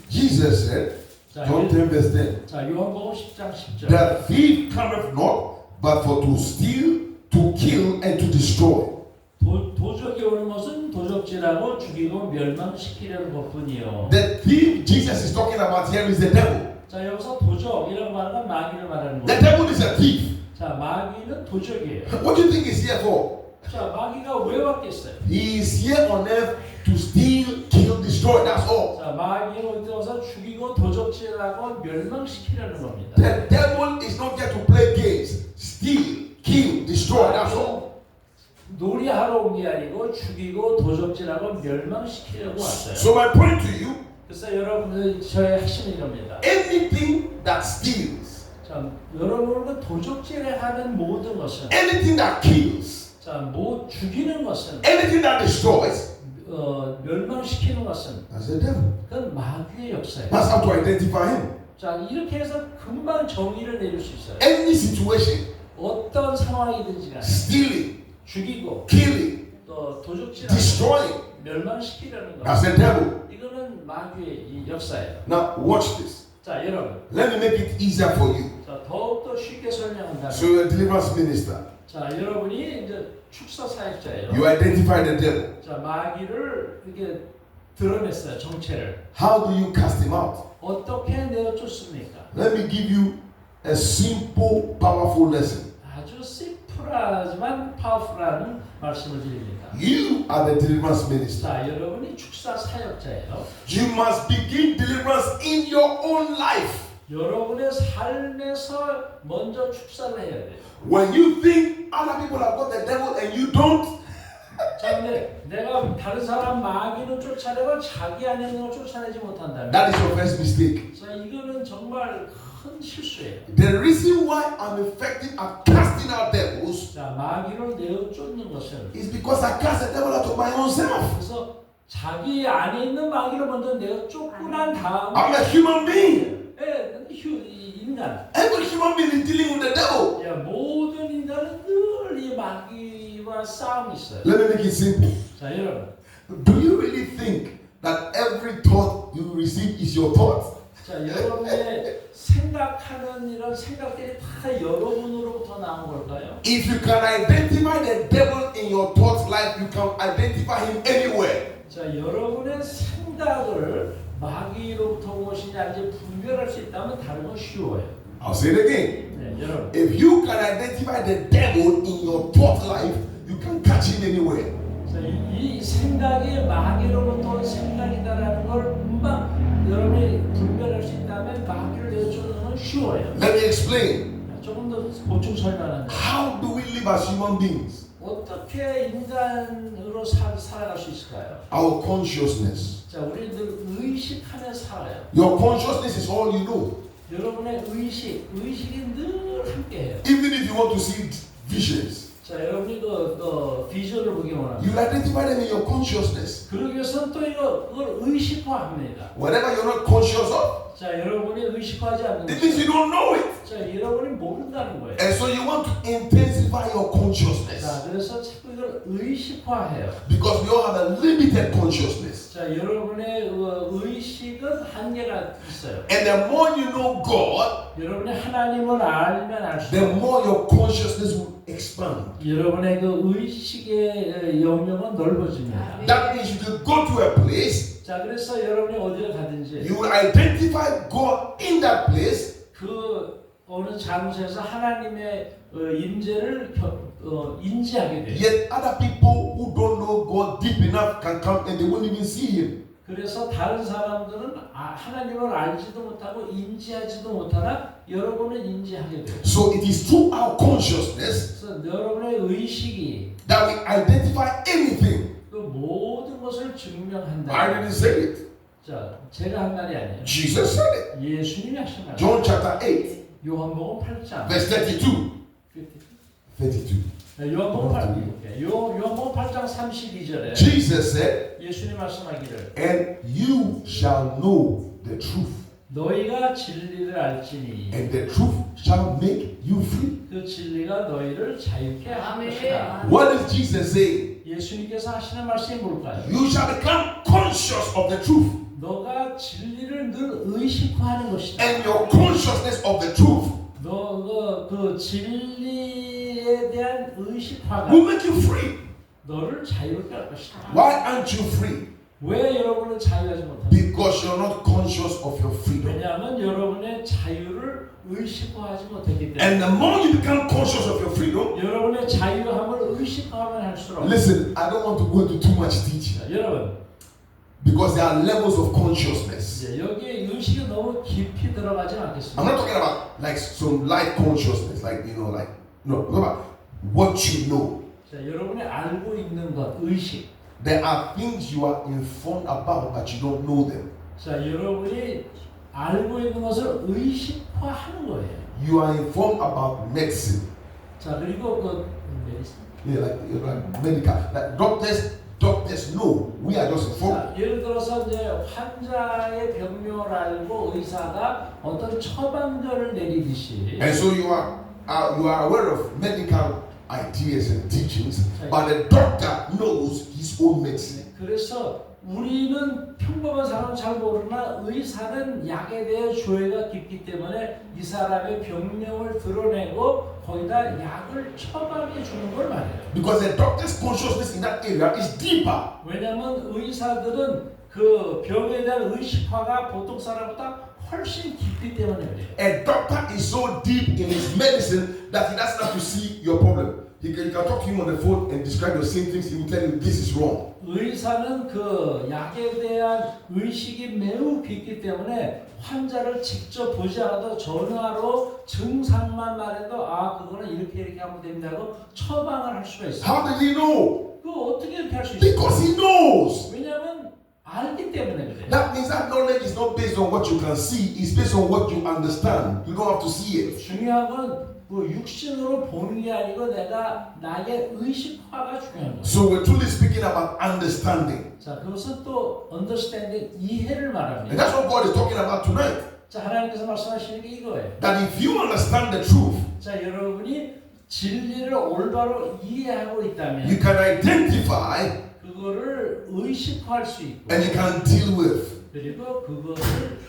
Jesus said, 자, John 10, verse 10, 자, 요한복음 10장 10절. that thief cometh not, but for to steal, to kill, and to destroy. 도적이 오는 것은 도적질하고 죽이고 멸망시키려는 것뿐이요. The thief Jesus is talking about here is the devil. 자, 여기서 도적이라고 말하는 건 마귀를 말하는 The 거예요. devil is a thief. 자, 마귀는 도적이에요. What do you think he's here for? 자, 마귀가 왜 왔겠어요? He is here on earth to steal, kill, destroy. That's all. 자, 마귀는 어디서 죽이고 도적질하고 멸망시키려는 겁니다. The devil is not here to play games. Steal, kill, destroy. That's all. 놀이하러 온 게 아니고 죽이고 도적질하고 멸망시키려고 왔어요. So my point to you, 그래서 여러분들 저의 핵심이 이겁니다. anything that steals, 자, 여러분은 도적질을 하는 모든 것은 anything that kills, 자, 죽이는 것은 anything that destroys, 멸망시키는 것은 that's the devil. 그건 마귀의 역사예요. That's how to identify him. 자, 이렇게 해서 금방 정의를 내릴 수 있어요. Any situation, 어떤 상황이든지 간에 stealing, 죽이고 killing, 또 도적질하고 destroying, 멸망시키려는 것. that's the devil. 이거는 마귀의 이 역사예요. Now watch this. 자, 여러분. Let me make it easier for you. 자, 더욱더 쉽게 설명한다면. So you're a deliverance minister. 자, 여러분이 이제 축사 사역자예요. You identify the devil. 자, 마귀를 이렇게 드러냈어요, 정체를. How do you cast him out? 어떻게 내어쫓습니까? Let me give you a simple, powerful lesson. 아주 심플하지만 파워풀한 말씀을 드립니다. You are the deliverance minister. 자, 여러분이 축사 사역자예요. You must begin deliverance in your own life. 여러분의 삶에서 먼저 축사를 해야 돼요. When you think other people have got the devil and you don't, 자, 근데 내가 다른 사람 마귀는 쫓아내고 자기 안에 있는 걸 쫓아내지 못한다면 that is your first mistake. 자, 이거는 정말 큰 실수예요. The reason why I'm effective at casting out devils 자, 마귀를 내어쫓는 것은 is because I cast the devil out of my own self. 그래서 자기 안에 있는 마귀를 먼저 내어쫓고 난 다음에 I'm a human being. 인간 Every human being is dealing with the devil. 야, 모든 인간은 늘 이 마귀와 싸움이 있어요. Let me make it simple. 자, 여러분. Do you really think that every thought you receive is your thought? 자, 여러분의 생각하는 이런 생각들이 다 여러분으로부터 나온 걸까요? If you can identify the devil in your thought life, you can identify him anywhere. 자, 여러분의 생각을 마귀로부터 무엇인지 이제 분별할 수 있다면 다른 건 쉬워요. I'll say it again. 네, 여러분. If you can identify the devil in your thought life, you can catch him anywhere. 자, 이 생각이 마귀로부터 온 생각이다라는 걸 금방 여러분이 분별할 수 있다면 마귀를 내쫓는 건 쉬워요. Let me explain. 조금 더 보충 설명한다. How do we live as human beings? 어떻게 인간으로 살아갈 수 있을까요? Our consciousness. 자, 우리들 의식하며 살아요. Your consciousness is all you know. 여러분의 의식이 늘 함께해요. Even if you want to see visions, 자, 여러분이 그 비전을 보기 원합니다. you identify them in your consciousness. 그러기 위해서는 또 그걸 의식화합니다. Whatever you're not conscious of, 자, 여러분이 의식화하지 않는 it means you don't know it. 자, 여러분이 모른다는 거예요. And so you want to intensify your consciousness. 자, 그래서 자꾸 이걸 의식화해요. Because we all have a limited consciousness. 자, 여러분의 의식은 한계가 있어요. And the more you know God, 여러분이 하나님을 알면 알수록 the more your consciousness will expand. 여러분의 그 의식의 영역은 넓어집니다. That means you can go to a place, 자, 그래서 여러분이 어디를 가든지 you will identify God in that place, 그 어느 장소에서 하나님의 임재를 인지하게 돼요. yet other people who don't know God deep enough can come and they won't even see Him. 그래서 다른 사람들은 하나님을 알지도 못하고 인지하지도 못하나 여러분은 인지하게 돼요. So it is through our consciousness 그래서 여러분의 의식이 that we identify anything. 그 모든 것을 증명한다. I didn't say it. 자, 제가 한 말이 아니에요. Jesus said it. 예수님이 하신 말. John chapter 8. 요한복음 8장 verse 32. 32. 요한복음 8장 32절에 Jesus said, 예수님 말씀하기를 and you shall know the truth, 너희가 진리를 알지니 and the truth shall make you free. 그 진리가 너희를 자유케 할 것이다. What is Jesus saying? 예수님께서 하시는 말씀이 뭘까요? You shall become conscious of the truth, 너가 진리를 늘 의식화하는 것이다. and your consciousness of the truth 너가 그 진리에 대한 의식화가 will make you free. 너를 자유롭게 할 것이다. Why aren't you free? 왜 여러분은 자유하지 못합니까? Because you're not conscious of your freedom. 왜냐하면 여러분의 자유를 의식화하지 못했기 때문에. And the more you become conscious of your freedom, 여러분의 자유함을 의식화하면 할수록. listen, I don't want to go into too much teaching 자, 여러분. because there are levels of consciousness. 여기에 의식이 너무 깊이 들어가지 않겠습니다. I'm not talking about like some light consciousness, like like no, I'm talking about what you know. 자, 여러분이 알고 있는 것, 의식. There are things you are informed about, but you don't know them. 자, 여러분이 알고 있는 것을 의식화하는 거예요. You are informed about medicine. 자, 그리고 그 Yeah, like medical. Like doctors know. We are just informed. 자, 예를 들어서 이제 환자의 병명을 알고 의사가 어떤 처방전을 내리듯이. And so you are aware of medical ideas and teachings, but the doctor knows his own medicine. 그래서 우리는 평범한 사람은 잘 모르나 의사는 약에 대해 조예가 깊기 때문에 이 사람의 병명을 드러내고 거기다 약을 처방해 주는 걸 말해요. Because the doctor's consciousness in that area is deeper. 왜냐하면 의사들은 그 병에 대한 의식화가 보통 사람보다 훨씬 깊기 때문에 그래요. A doctor is so deep in his medicine that he doesn't have to see your problem. You can talk to him on the phone and describe your symptoms. He will tell you this is wrong. 의사는 그 약에 대한 의식이 매우 깊기 때문에 환자를 직접 보지 않아도 전화로 증상만 말해도 아 그거는 이렇게 하면 된다고 처방을 할 수가 있어요. How did he know? 그 어떻게 이렇게 할 수 있어요? Because he knows. 왜냐하면 알기 때문에 그래요. That means that knowledge is not based on what you can see. It's based on what you understand. You don't have to see it. 중요한 건 그 육신으로 보는 게 아니고 내가 나의 의식화가 중요한 거예요. So we're truly speaking about understanding. 자, 그것은 또 understanding 이해를 And 말합니다. that's what God is talking about tonight. 자, 하나님께서 말씀하시는 게 이거예요. That if you understand the truth, 자, 여러분이 진리를 올바로 이해하고 있다면 you can identify 그거를 의식화할 수 있고 and you can deal with. 그리고 그것을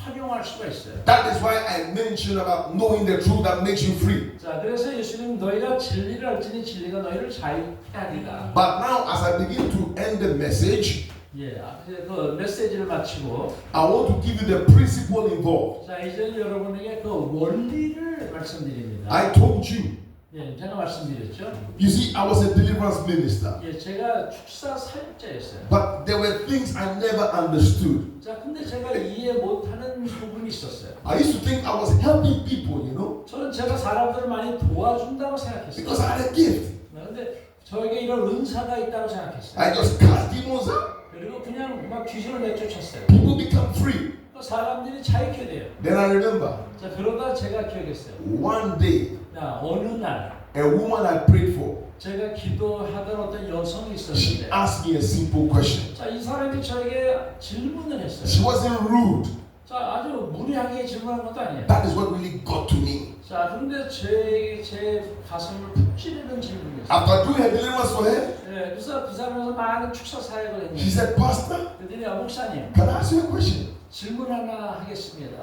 활용할 수가 있어요. That is why I mentioned about knowing the truth that makes you free. 자, 그래서 예수님 너희가 진리를 알지니 진리가 너희를 자유케 하리라. But now, as I begin to end the message, 예, 그 메시지를 마치고 I want to give you the principle involved. 자, 이제 여러분에게 그 원리를 말씀드립니다. I told you. 예, 제가 말씀드렸죠. You see, I was a deliverance minister. 예, 제가 축사 사역자였어요. But there were things I never understood. 자, 근데 제가 이해 못하는 부분이 있었어요. I used to think I was helping people, you know, 저는 제가 사람들을 많이 도와준다고 생각했어요. because I had a gift. 그런데 저에게 이런 은사가 있다고 생각했어요. I just cast demons out. 그리고 그냥 막 귀신을 내쫓았어요. People become free. 사람들이 자유케 돼요. Then I remember 자, 그러다 제가 기억했어요. one day, 자, 어느 날 a woman I prayed for, 제가 기도하던 어떤 여성이 she 있었는데 asked me a simple question. 자, 이 사람이 저에게 질문을 했어요. She wasn't rude. 자, 아주 무리하게 질문한 것도 아니에요. That is what really got to me. 자, 그런데 제 가슴을 푹 찌르는 질문이었어요. After doing her deliverance for her, 네, 그래서 그 사람에서 많은 축사 사역을 she 했는데 said, Pastor, 그랬더니 목사님 can I ask you a question? 질문 하나 하겠습니다.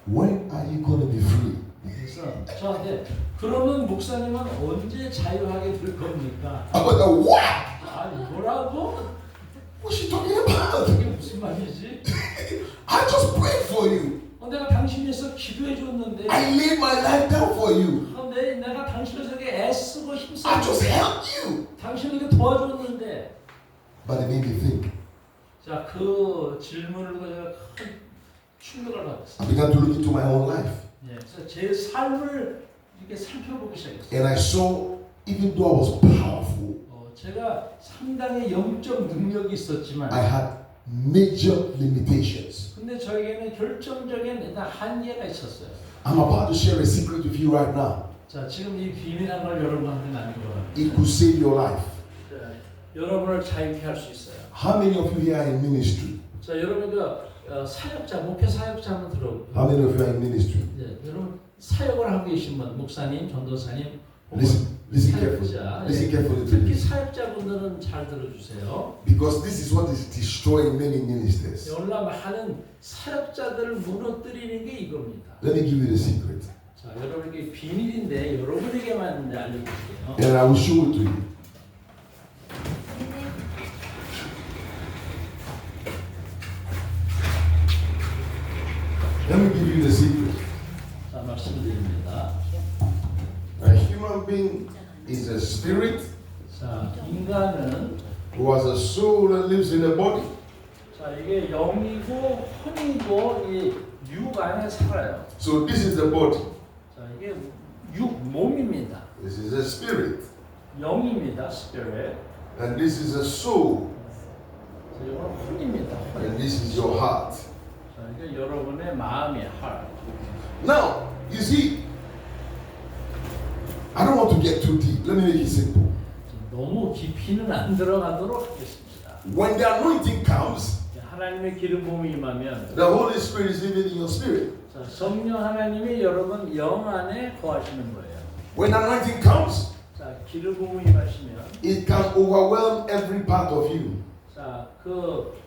When are you going to be free? 그래서 저한테 그러면 목사님은 언제 자유하게 될 겁니까? I was like, what? 아니 뭐라고? What's she talking about? 이게 무슨 말이지? I just prayed for you. 내가 당신 위해서 기도해 줬는데 I laid my life down for you. 내가 당신을 저렇게 애쓰고 I 힘쓰고 just helped you. 당신에게 도와줬는데 But it made me think. 자, 그 질문을 듣고 제가 큰 충격을 받았어요. I began to look into my own life. 예, 그래서 제 삶을 이렇게 살펴보기 시작했어요. And I saw, even though I was powerful, 제가 상당히 영적 능력이 있었지만 I had major limitations. 근데 저에게는 결정적인 일단 한계가 있었어요. I'm about to share a secret with you right now. 자, 지금 이 비밀한 걸 여러분한테 나누고 It could save your life. 여러분을 자유케 할 수 있어요. How many of you here are in ministry? 자, 여러분 사역자, 목회 사역자 한번 들어. How many of you are in ministry? 네, 여러분 사역을 하고 계신 분, 목사님, 전도사님, Listen carefully. 사역자, Listen carefully to 특히 this. 사역자분들은 잘 들어주세요. Because this is what is destroying many ministers. 열나 많은 사역자들을 무너뜨리는 게 이겁니다. Let me give you the secret. 자, 여러분에게 비밀인데 여러분에게만 알려드릴게요. And I will show it to you. Let me give you the secret. 자, 말씀드립니다. A human being is a spirit 자, 인간은 who has a soul and lives in a body. 자, 이게 영이고 혼이고 이 육 안에 살아요. So this is the body. 자, 이게 육 몸입니다. This is a spirit. 영입니다. spirit. And this is a soul. 자, 이건 혼입니다. And 혼. this is your heart. 자, 이게 여러분의 마음이 heart. Now, you see, I don't want to get too deep. Let me make it simple. 너무 깊이는 안 들어가도록 하겠습니다. When the anointing comes, 하나님의 기름 부음이 임하면 the Holy Spirit is living in your spirit. 자, 성령 하나님이 여러분 영 안에 거하시는 거예요. When the anointing comes, 자, 기름 부음이 임하시면 it can overwhelm every part of you. 자,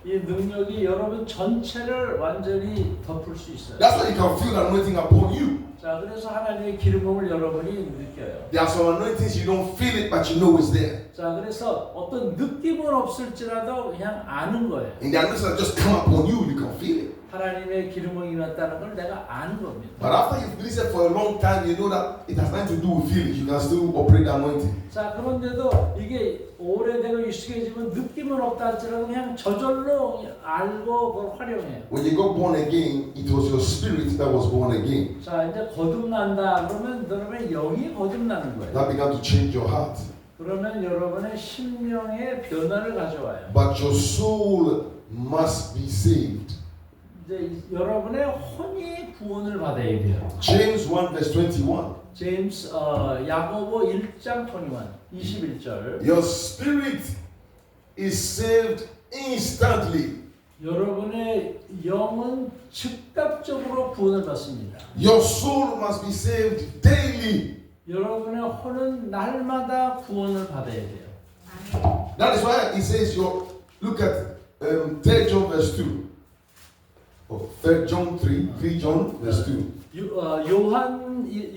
이 능력이 여러분 전체를 완전히 덮을 수 있어요. That's why you can feel the anointing upon you. 자, 그래서 하나님의 기름 부음을 여러분이 느껴요. There are some anointings you don't feel it, but you know it's there. 자, 그래서 어떤 느낌은 없을지라도 그냥 아는 거예요. And the anointing that just come upon you, you can feel it. 하나님의 기름 부음이 임했다는 걸 내가 아는 겁니다. But after you've listened for a long time, you know that it has nothing to do with feelings. You can still operate the anointing. 자, 그런데도 이게 오래되고 익숙해지면 느낌은 없다 할지라도 그냥 저절로 알고 그걸 활용해요. When you got born again, it was your spirit that was born again. 자, 이제 거듭난다 그러면 여러분의 영이 거듭나는 거예요. That began to change your heart. 그러면 여러분의 심령의 변화를 가져와요. But your soul must be saved. 이제 여러분의 혼이 구원을 받아야 돼요. James 1 verse 21. 제임스 야고보 1장 21절. Your spirit is saved instantly. 여러분의 영은 즉각적으로 구원을 받습니다. Your soul must be saved daily. 여러분의 혼은 날마다 구원을 받아야 돼요. That is why it says, look at 3 John verse 2. Oh, 3 John 3 John verse 2.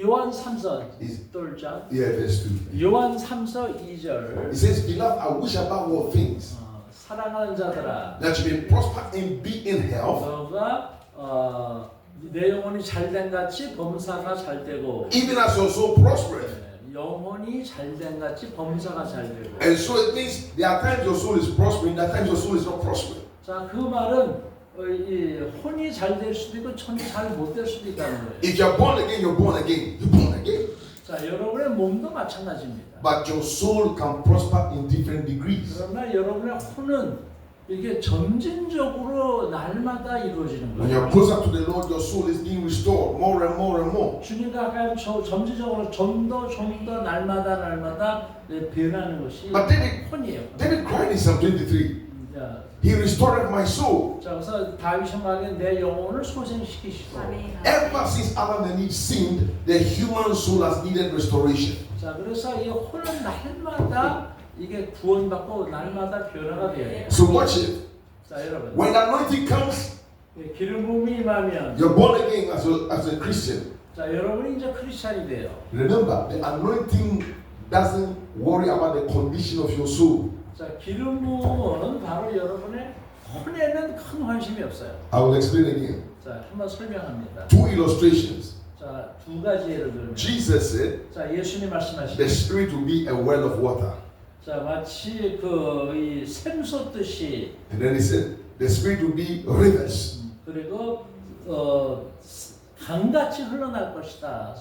요한 3서 Is- 3장. Yeah, verse 2. 요한 3서 2절. It says, beloved, I wish above all things 사랑하는 자들아, that you may prosper and be in health, 너가 내 영혼이 잘된 같이 범사가 잘되고, even as your soul prospereth. 영혼이 잘된 같이 범사가 잘되고. And so it means there are times your soul is prospering, there are times your soul is not prospering. 자, 그 말은 이 혼이 잘 될 수도 있고 혼이 잘 못 될 수도 있다는 거예요. If you're born again, you're born again. You're born again. 자, 여러분의 몸도 마찬가지입니다. But your soul can prosper in different degrees. 그러나 여러분의 혼은 이게 점진적으로 날마다 이루어지는 When 거예요. you're closer to the Lord, your soul is being restored more and more and more. 주님과 가까이 점진적으로 좀 더 날마다 변하는 것이 But 혼이에요. David cried in Psalm 23. 자, He restored my soul. 그래서 다윗이 말하기에 내 영혼을 소생시키시고. Ever since Adam and Eve sinned, the human soul has needed restoration. 자, 그래서 이 혼은 날마다 이게 구원받고 날마다 변화가 돼야 돼요. So watch it. 자, 여러분. When anointing comes, 기름 부음이 임하면 you're born again as a Christian. 자, 여러분이 이제 크리스찬이 돼요. Remember, the anointing doesn't worry about the condition of your soul. 자, 기름 부음은 바로 여러분의 혼에는 큰 관심이 없어요. I will explain again. 자, 한번 설명합니다. Two illustrations. 자, 두 가지 예를 들면. Jesus said, 자, 예수님 the 말씀하시죠. spirit will be a well of water. 자, 마치 이 샘솟듯이. And then he said, the spirit will be rivers. 그리고 강같이 흘러날 것이다.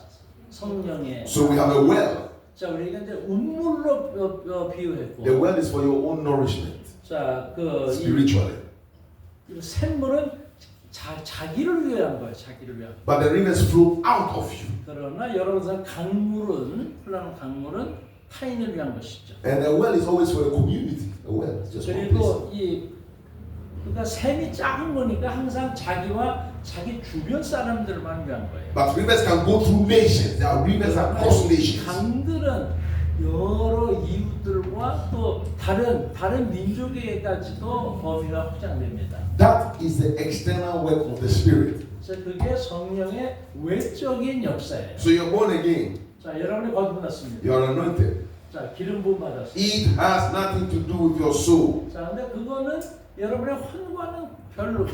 성령의. So we have a well. 자, 우리가 이제 운물로 비유했고. The well is for your own nourishment, 자, 이 spiritually. 샘물은 자기를 위한 거예요. 자기를 위한. But the rivers flow out of you. 그러나 여러분들 강물은 흘러가는 강물은 타인을 위한 것이죠. And a well is always for a community. A well is just one place. 그리고 그러니까 샘이 작은 거니까 항상 자기와 자기 주변 사람들만 위한 거예요. But rivers can go through nations. There are rivers across nations. 강들은 여러 이웃들과 또 다른 민족에게까지도 범위가 확장됩니다. That is the external work of the Spirit. 그래서 그게 성령의 외적인 역사예요. So you're born again. 자, 여러분이 거듭났습니다. You're anointed. 자, 기름 부음 받았습니다. It has nothing to do with your soul. 자, 근데 그거는 여러분의 혼과는 별로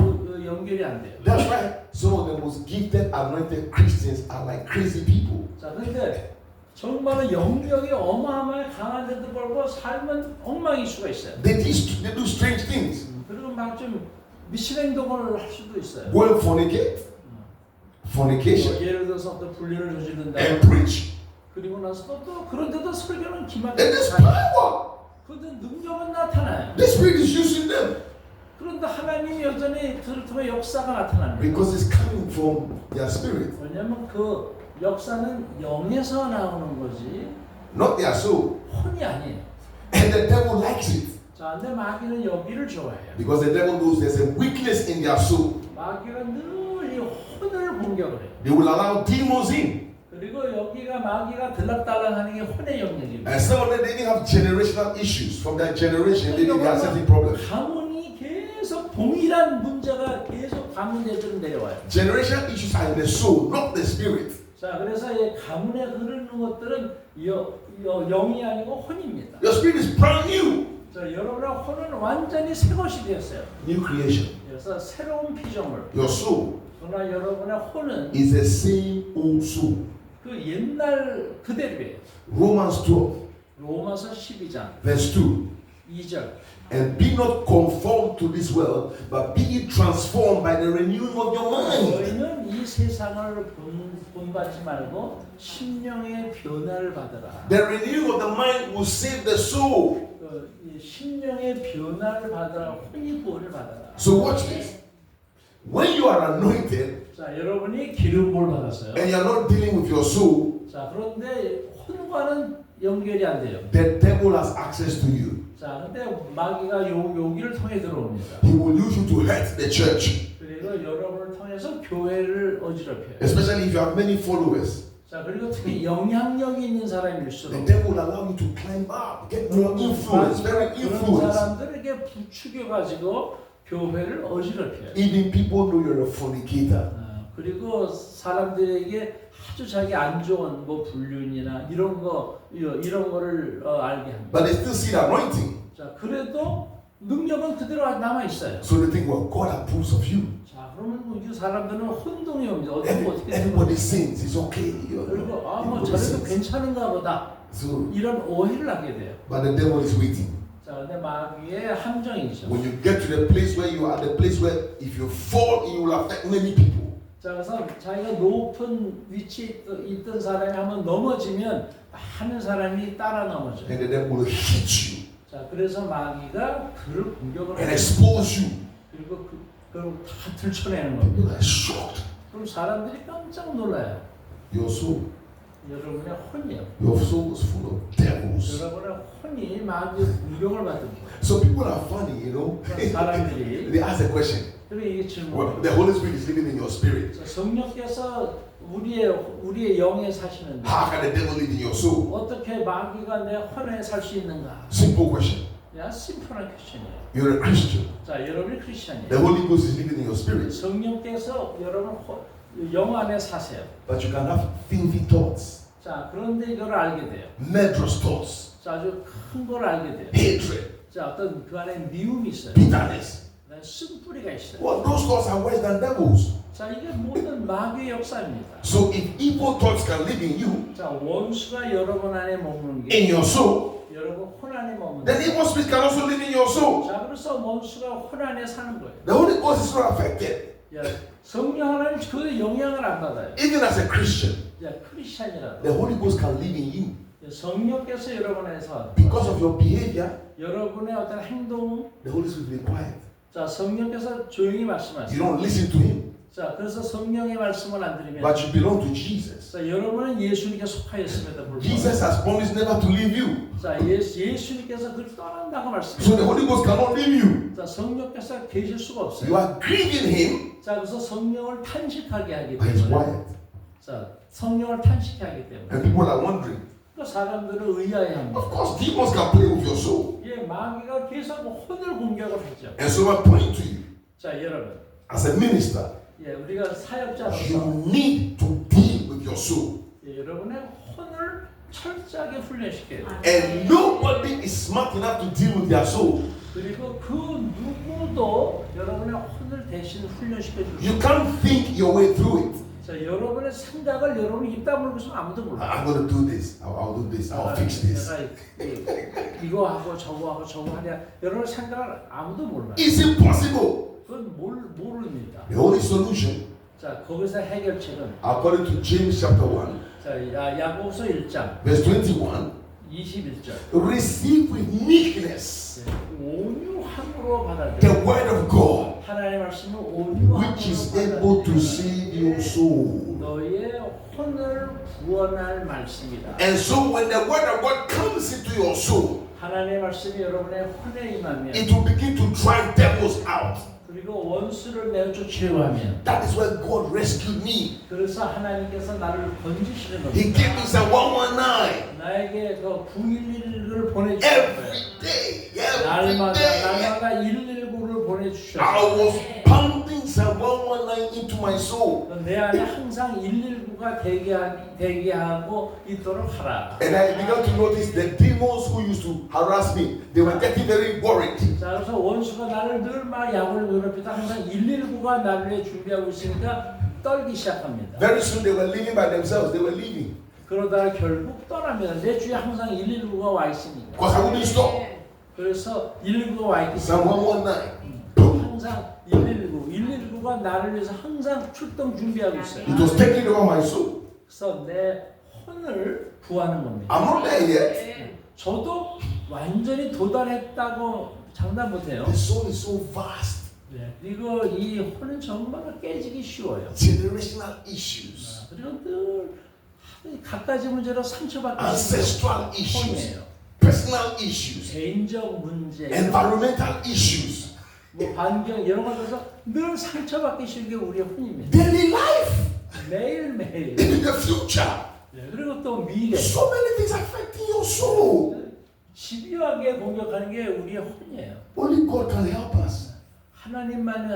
연결이 안 돼요. That's right. Some of the most gifted, anointed Christians are like crazy people. 자, 근데 정말로 영역이 어마어마하게 강한 데도 벌고 삶은 엉망일 수가 있어요. They do strange things. 그리고 막 좀 미친 행동을 할 수도 있어요. Go and fornicate. Fornication. 예를 들어서 또 불륜을 저지른다. And preach. 그리고 나서 또 그런데도 설교는 And 기막히게 there's power. 그런데 능력은 나타나요. The Spirit is using them. 그런데 하나님이 여전히 그를 통해 역사가 나타납니다. Because it's coming from their spirit. 왜냐하면 그 역사는 영에서 나오는 거지 Not their soul. 혼이 아니에요. And the devil likes it. 자, 근데 마귀는 여기를 좋아해요. Because the devil knows there's a weakness in their soul. 마귀는 늘 이 혼을 공격을 해요. They will allow demons in. 그리고 여기가 마귀가 들락달락하는 게 혼의 영역입니다. And some of them, they didn't have generational issues. From that generation, they didn't have certain problems. 가문이 계속 동일한 문제가 계속 가문에서 내려와요. Generational issues are in the soul, not the spirit. 자, 그래서 이 가문에 흐르는 것들은 영이 아니고 혼입니다. Your spirit is brand new. 자, 여러분의 혼은 완전히 새 것이 되었어요. New creation. 그래서 새로운 피조물. Your soul 그러나 여러분의 혼은 is the same old soul. 그 옛날 그대로예요. Romans 12, 로마서 12장 verse 2. 2절. And be not conformed to this world, but be ye transformed by the renewing of your mind. 너희는 이 세상을 본받지 말고 심령의 변화를 받으라. The renewing of the mind will save the soul. 이 심령의 변화를 받으라. 혼이 구원을 받아라. So watch this. When you are anointed 자, 여러분이 기름 부음을 받았어요. and you are not dealing with your soul, 자, 그런데 혼과는 연결이 안 돼요. the devil has access to you. 자, 근데 마귀가 여기를 통해 들어옵니다. He will use you to hurt the church, 그리고 여러분을 통해서 교회를 어지럽혀요. especially if you have many followers. 자, 그리고 특히 영향력이 있는 The 사람일수록 devil will allow you to climb up, get more influence, very 그런 influence. 사람들에게 부추겨가지고 교회를 어지럽혀요. Even people know you're a fornicator. 그리고 사람들에게 아주 자기 안 좋은 뭐 불륜이나 이런 거를 알게 합니다. But they still see the anointing. 자, 그래도 능력은 그대로 남아 있어요. So they think, well, God approves of you. 자, 그러면 이 사람들은 혼동이 옵니다. 어떻게 Everybody sins. It's okay. 그리고 뭐 Everybody 저래도 sins. 괜찮은가 보다. So, 이런 오해를 하게 돼요. but the devil is waiting. 자, 근데 마귀의 함정이죠. When you get to the place where you are, the place where if you fall, it will affect many people. 자, 그래서 자기가 높은 위치에 있던 사람이 한번 넘어지면 많은 사람이 따라 넘어져요. And the devil will hit you 자, 그래서 마귀가 그를 공격을 and 해요. expose you. 그리고 그걸 다 들춰내는 People 겁니다. are shocked. 그럼 사람들이 깜짝 놀라요. Your soul, 여러분의 혼이요. your soul is full of devils. 여러분의 혼이 마귀의 공격을 받은 거예요. So people are funny, you know. 사람들이 They ask a question. 그리고 이게 질문. Well, the Holy Spirit is living in your spirit. 성령께서 우리의 영에 사시는데 How can the devil live in your soul? 어떻게 마귀가 내 혼에 살 수 있는가? Simple question. 야, 심플한 퀘션이에요. You're a Christian. 자, 여러분이 크리스천이에요. The Holy Ghost is living in your spirit. 성령께서 여러분 영 안에 사세요. But you can have filthy thoughts, 자, 그런데 이걸 알게 돼요. murderous thoughts, 자, 아주 큰 걸 알게 돼요. hatred, 자, 어떤 그 안에 미움이 있어요. bitterness. 그다음에 쓴뿌리가 있어요. Well, those thoughts are worse than devils. 자, 이게 모든 마귀의 역사입니다. So if evil thoughts can live in you, 자, 원수가 여러분 안에 머무는 게 in your soul, 여러분 혼 안에 머무는 then 게. evil spirits can also live in your soul. 자, 그래서 원수가 혼 안에 사는 거예요. The Holy Ghost is not affected. 야, 성령 하나님 그 영향을 안 받아요. Even as a Christian, 야, 크리스천이라도 the Holy Ghost can live in you. 성령께서 여러분 안에서 Because of your behavior, 여러분의 어떤 행동, the Holy Spirit will be quiet. 자, 성령께서 조용히 You 말씀하세요. don't listen to him, 자, 그래서 성령의 말씀을 안 들으면 but you belong to Jesus. 자, 여러분은 예수님께 속하였음에도 Jesus 불구하고 has promised never to leave you. 자, 예수님께서 그를 떠난다고 So 말씀하세요. the Holy Ghost cannot leave you. 자, 성령께서 계실 수가 You 없어요. are grieving him 자, 그래서 성령을 탄식하게 하기 by his 때문에 word. 자, 성령을 탄식하기 때문에 And people are wondering, 그 사람들은 의아해합니다. of course, demons can play with your soul. 예, 마귀가 계속 혼을 공격을 하죠. And so I point to you, 자, 여러분, as a minister, 예, 우리가 사역자로서 you need to deal with your soul. 예, 여러분의 혼을 철저하게 훈련시켜야 돼요. And nobody is smart enough to deal with their soul. 그리고 그 누구도 여러분의 혼을 대신 훈련시켜 줄 수 You 없어요. can't think your way through it. 자, 여러분의 생각을 여러분이 입 다물고 있으면 아무도 몰라요. I'm going to do this. I'll do this. I'll fix this. 내가 이거 하고 저거 하고 저거 하냐. 여러분 생각을 아무도 몰라요. It's impossible. 그건 모릅니다. The only solution, 자, 거기서 해결책은 according to James chapter 1, 자, 야고보서 1장 verse 21, 21절. receive with meekness 온유함으로 받아들여. the word of God, 하나님의 말씀을 온유함으로 which is able to 받아들여. save your soul. 너의 혼을 구원할 말씀이다. And so when the word of God comes into your soul, 하나님의 말씀이 여러분의 혼에 임하면 it will begin to drive devils out. 그리고 원수를 내쫓으려고 하면 That is where God rescued me. 그래서 하나님께서 나를 건지시는 He gave me 겁니다. Psalm 119 나에게 그 911을 보내주셨어요. every day, every 날마다 day. 119를 I 보내주셨어요. was pounding Psalm 119 into my soul. 내 안에 항상 119가 대기하고 있도록 하라. And I began to notice the demons who used to harass me, they were getting very worried. 자, 그래서 원수가 나를 늘 막 약을 괴롭히다 항상 119가 나를 위해 준비하고 있으니까 떨기 시작합니다. Very soon they were living by themselves, they were leaving. 그러다가 결국 떠납니다. 내 주위에 항상 119가 와 있으니까. Because I wouldn't stop. 그래서 119가 와 있기 Psalm 때문에 119. 항상 119가 나를 위해서 항상 출동 준비하고 있어요. It was taking over my soul. 그래서 내 혼을 구하는 겁니다. I'm not there yet. 저도 완전히 도달했다고 장담 못해요. The soul is so vast. 그리고 이 혼은 정말 깨지기 쉬워요. Generational issues, 그리고 늘 갖가지 문제로 상처받기 ancestral 쉬운 issues, 혼이에요. personal issues, 개인적 문제, environmental issues, 뭐 환경 이런 것에서 늘 상처받기 쉬운 게 우리의 혼입니다. daily life, 매일매일. into the future. 그리고 또 미래. So many things affecting your soul. 집요하게 공격하는 게 우리의 혼이에요. Only God can help us. 하나님만이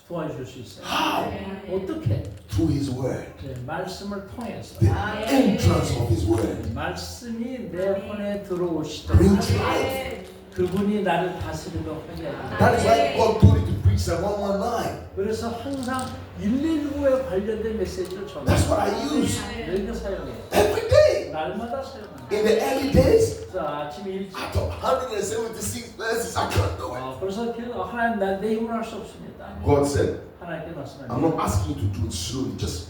도와줄 수 있어요. How? 어떻게? Through His Word. 말씀을 통해서. The entrance of His Word 말씀이 내 혼에 들어오시도록 brings life. 그분이 나를 다스리도록 하게 합니다. That is why God told you to preach Psalm 119. 그래서 항상 119에 관련된 메시지를 That's what I use 이렇게 사용해요. every day. 날마다 사용해요. In the early days, 자, 아침 일찍. I taught 176 verses. I can't do it. 그래서 하나님 내 힘으로 할 수 없습니다. God said, 하나님께 I'm 말씀합니다. not asking you to do it slowly. Just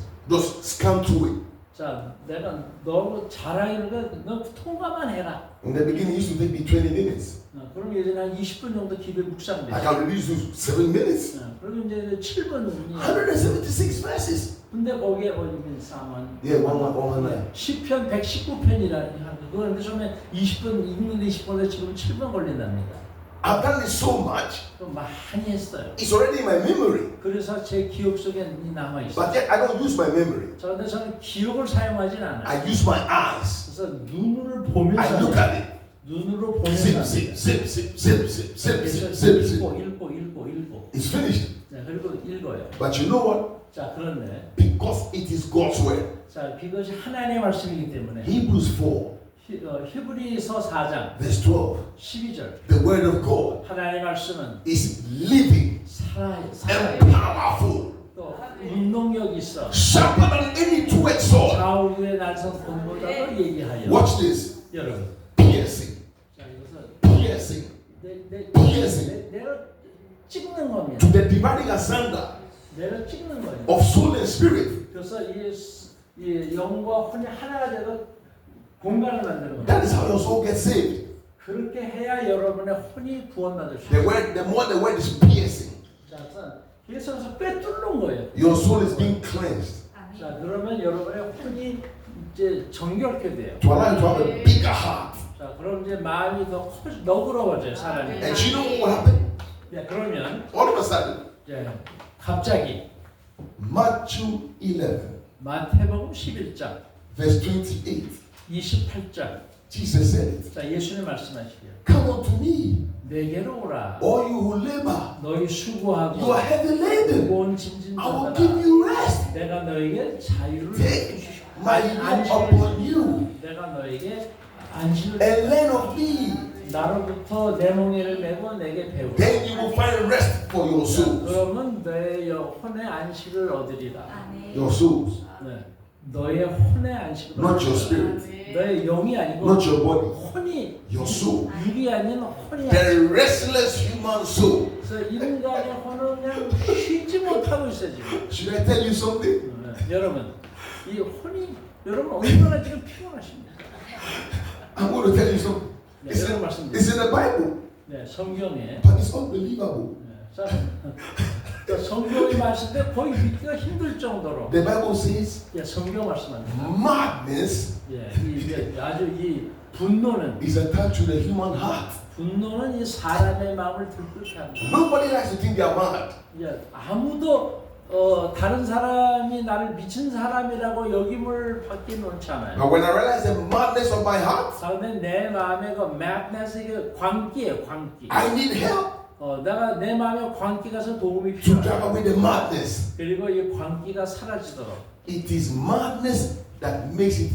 scan through it. 자, 내가 너무 잘하니까 너 통과만 해라. In the beginning, it used to take me 20 minutes. 그럼 예전에 한 20분 정도 기도에 묵상돼. I can reduce to 7 minutes. 그리고 이제 7분. 176 verses. 근데 거기에 걸리면 사만. Yeah, 119. 시편 119편이라 그런데 처음에 20분 읽는데 20분에 지금 7분 걸린답니다. I've done it so much. 그럼 많이 했어요. It's already in my memory. 그래서 제 기억 속에 남아 있어요. But yet, I don't use my memory. 그런데 저는 기억을 사용하진 않아요. I use my eyes. 그래서 눈을 보면서 I look at it. 눈으로 Zip, 보면서 zip, zip, zip, zip, zip, zip, 그래서 zip, zip, 읽고 zip. It's finished. 그리고 읽어요. But you know what? 자, 그런데 Because it is God's word. 자, 이것이 하나님의 말씀이기 때문에 Hebrews 4, 히브리서 4장 verse 12. 12절 The word of God 하나님의 말씀은 is living 살아요. and powerful, 또 운동력 있어. sharper than any two-edged sword. 좌우의 날성권보다도 얘기하여. Watch this. 여러분. Piercing, 자, 이것은 piercing 내가 찍는 겁니다. to the dividing asunder 내가 찍는 거예요. of soul and spirit. 그래서 이 영과 혼이 하나가 되고 공간을 만드는 겁니다. That is how your soul gets saved. 그렇게 해야 여러분의 혼이 구원받을 수 The 있어요. word, the more the word is piercing, 자, 예수님께서 꿰뚫는 거예요. Your soul is being cleansed 자, 그러면 여러분의 혼이 이제 정결케 돼요. to allow you to have a bigger heart. 자, 그럼 이제 마음이 더 너그러워져요, 사람이. And you know what happened? 네, 그러면 All of a sudden, 이제 갑자기 Matthew 11, 마태복음 11장, verse 28, 28장. Jesus said it. 자, 예수님 말씀하시기를 Come unto me, 내게로 오라. all you who labor, 너희 수고하고 you are heavy laden. 무거운 짐진 I will 자들아, give you rest. 내가 너에게 자유를 Take my yoke 안식을 upon you 내가 너에게 안식을 and learn of me. 나로부터 내 몽에를 메고 내게 배우라. Then you will find rest for your souls. 그러면 너의 혼의 안식을 얻으리라. Your souls, 네. 너의 혼의 안식을 not your 얻으리라. spirit, 너의 영이 아니고 not your body, 혼이 your soul. 육이 아닌 혼이 The 아니고 restless human soul. 그래서 인간의 혼은 그냥 쉬지 못하고 있어요 지금. Should I tell you something? 네. 여러분 이 혼이 여러분 얼마나 지금 피곤하십니까? I'm going to tell you something. 네, It's 여러분 in, 말씀드립니다. it's in the Bible, 네, 성경에 but it's unbelievable. 자, 성경이 말씀인데 거의 믿기가 힘들 정도로 The Bible says 예, 성경 말씀합니다. madness 예, 이게 아주 이 분노는 is attached to the human heart. 이 사람의 마음을 들끓게 합니다. Nobody likes to think they are mad. 예, 아무도 다른 사람이 나를 미친 사람이라고 여김을 받기 놓지 않아요. But when I realize the madness of my heart, 그런데 내 마음의 그 madness, 이게 광기예요, 광기. I need help 내가 내 마음에 광기가 서 도움이 to drive 필요해요. away the madness. 그리고 이 광기가 사라지도록. It is madness that makes it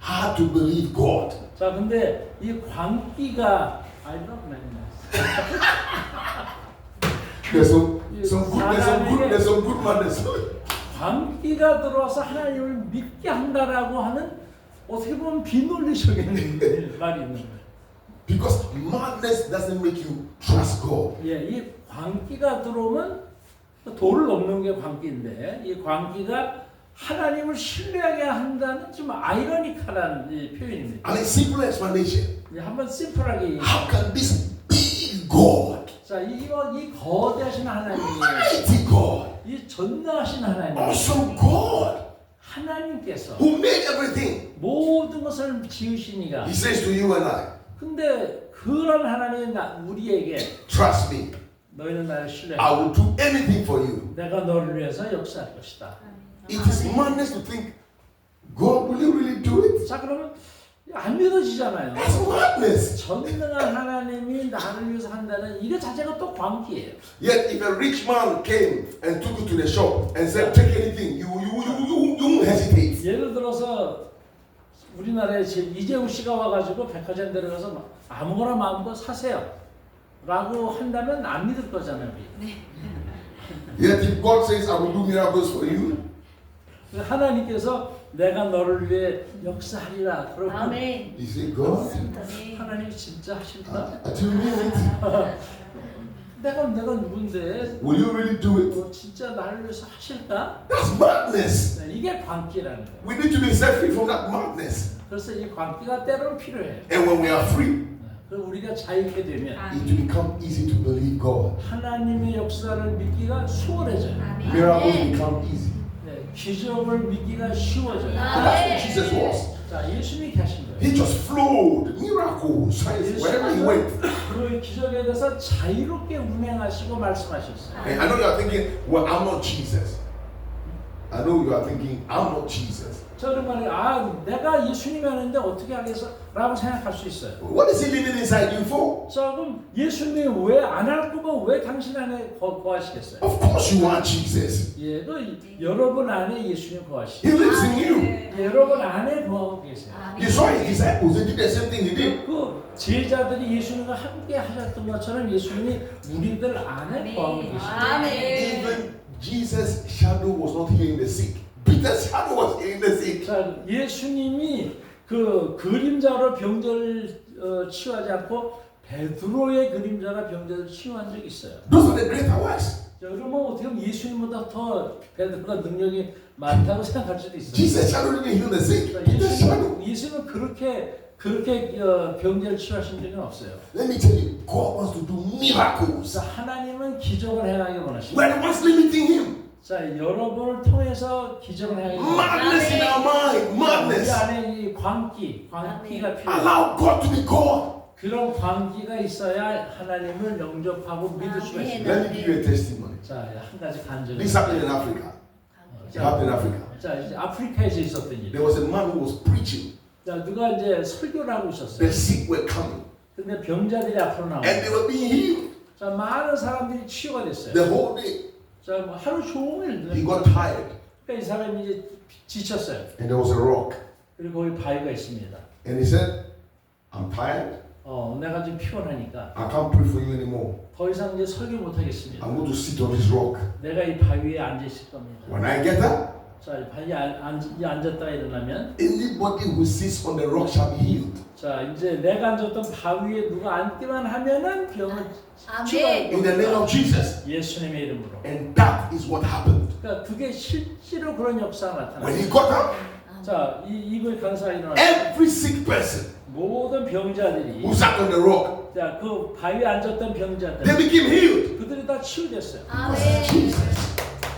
hard to believe God. 자, 근데 이 광기가 I love madness. There's some good madness. 광기가 들어와서 하나님을 믿게 한다라고 하는 어떻게 보면 비논리적인 말이 있는 거예요. Because madness doesn't make you trust God. 예, 이 광기가 들어오면 돌을 넘는 게 광기인데 이 광기가 하나님을 신뢰하게 한다는 좀 아이러니컬한 표현입니다. And a simple explanation. 한번 심플하게 How can this big God, 자, 이 거대하신 하나님, mighty God, 이 전능하신 하나님, awesome God, 하나님께서 who made everything, 모든 것을 지으시니가 He says to you and I, 근데 그런 하나님이 우리에게 trust me, 너희는 나를 신뢰해. I will do anything for you. 내가 너를 위해서 역사할 것이다. It is madness to think, God, will you really do it? 자, 그러면 안 믿어지잖아요. That's madness. 전능한 하나님이 나를 위해서 한다는 이게 자체가 또 광기예요. Yet if a rich man came and took you to the shop and said, take anything, you won't hesitate. 예를 들어서 우리나라에 지금 이재우 씨가 와가지고 백화점 들어가서 막 아무거나 마음껏 사세요 라고 한다면 안 믿을 거잖아요. 우리. Yet if God says, I will do miracles for you, 하나님께서 내가 너를 위해 역사하리라. 그러면 아멘. you say, God, 하나님이 진짜 하실까? do you mean it? 내가 누군데? Will you really do it? 진짜 나를 위해서 하실까? That's madness. 네, 이게 광기라는 거예요. We need to be set free from that madness. 그래서 이 광기가 때로는 필요해요. And when we are free, 그럼 우리가 자유케 되면 it will become easy to believe God. 하나님의 역사를 믿기가 수월해져요. Miracles become easy. 네, 기적을 믿기가 쉬워져요. That's what Jesus was. 자, 예수님이 하신 거예요. He just flowed, miracles, signs, wherever he went. 그 기적에 대해서 자유롭게 운행하시고 말씀하셨어요. And I know you are thinking, well, I'm not Jesus. I know you are thinking, I'm not Jesus. 저는 말이에요. 내가 예수님이 하는데 어떻게 하겠어? 라고 생각할 수 있어요. What is he living inside you for? 자, 그럼 예수님이 왜 안 할 거면 왜 당신 안에 거하시겠어요? Of course you are Jesus. 예, 여러분 안에 예수님 거하시죠. He lives in you. 여러분 안에 거하고 계세요. You saw his disciples, they did the same thing he did. 그 제자들이 예수님과 함께 하셨던 것처럼 예수님이 우리들 안에 거하고 계십니다. Even Jesus' shadow was not healing the sick. Peter's shadow was healing the sick. 자, 예수님이 그 그림자로 병자를 치유하지 않고 베드로의 그림자가 병자를 치유한 적이 있어요. Those are the greater works. 자, 그러면 어떻게 보면 예수님보다 더 베드로가 능력이 많다고 생각할 수도 있어요. Jesus' shadow didn't heal the sick. 자, Peter's shadow. 예수님은 그렇게 그렇게 병자를 치유하신 적은 없어요. Let me tell you, God wants to do miracles. 자, 하나님은 기적을 행하기 원하십니다. We're the ones limiting Him. 자, 여러분을 통해서 기적을 행하기 원하십니다. Madness in our mind, 우리 madness. 안에 이 광기가 필요해요. Allow God to be God. 그런 광기가 있어야 하나님을 영접하고 믿을 수가 있습니다. Let me give you a testimony. 자, 한 가지 간증을. This happened in Africa. It happened in Africa. 자, 이제 아프리카에서 있었던 일. There was a man who was preaching. 자, 누가 이제 설교를 하고 있었어요. The sick were coming 근데 병자들이 앞으로 and they 나와요. were being healed 자, 많은 사람들이 치유가 됐어요. the whole day. 자, 뭐 하루 종일. He got tired 그러니까 이 사람이 이제 지쳤어요. and there was a rock 그리고 거기 바위가 있습니다. and he said, I'm tired. 내가 좀 피곤하니까 I can't pray for you anymore. 더 이상 이제 설교 못 하겠습니다. I'm going to sit on this rock. 내가 이 바위에 앉아 있을 겁니다. When I get up, 자, 이 바위에 앉았다가 일어나면 anybody who sits on the rock shall be healed. 자, 이제 내가 앉았던 바위에 누가 앉기만 하면은 병을 In the name of Jesus. 예수님의 이름으로. And that is what happened. 그러니까 그게 실제로 그런 역사가 When he 나타났어요. got up, 자, 이거의 강사가 일어났어요. every sick person 모든 병자들이 who sat on the rock, 자, 그 바위에 앉았던 병자들 they became healed. 그들이 다 치유됐어요. It's Jesus.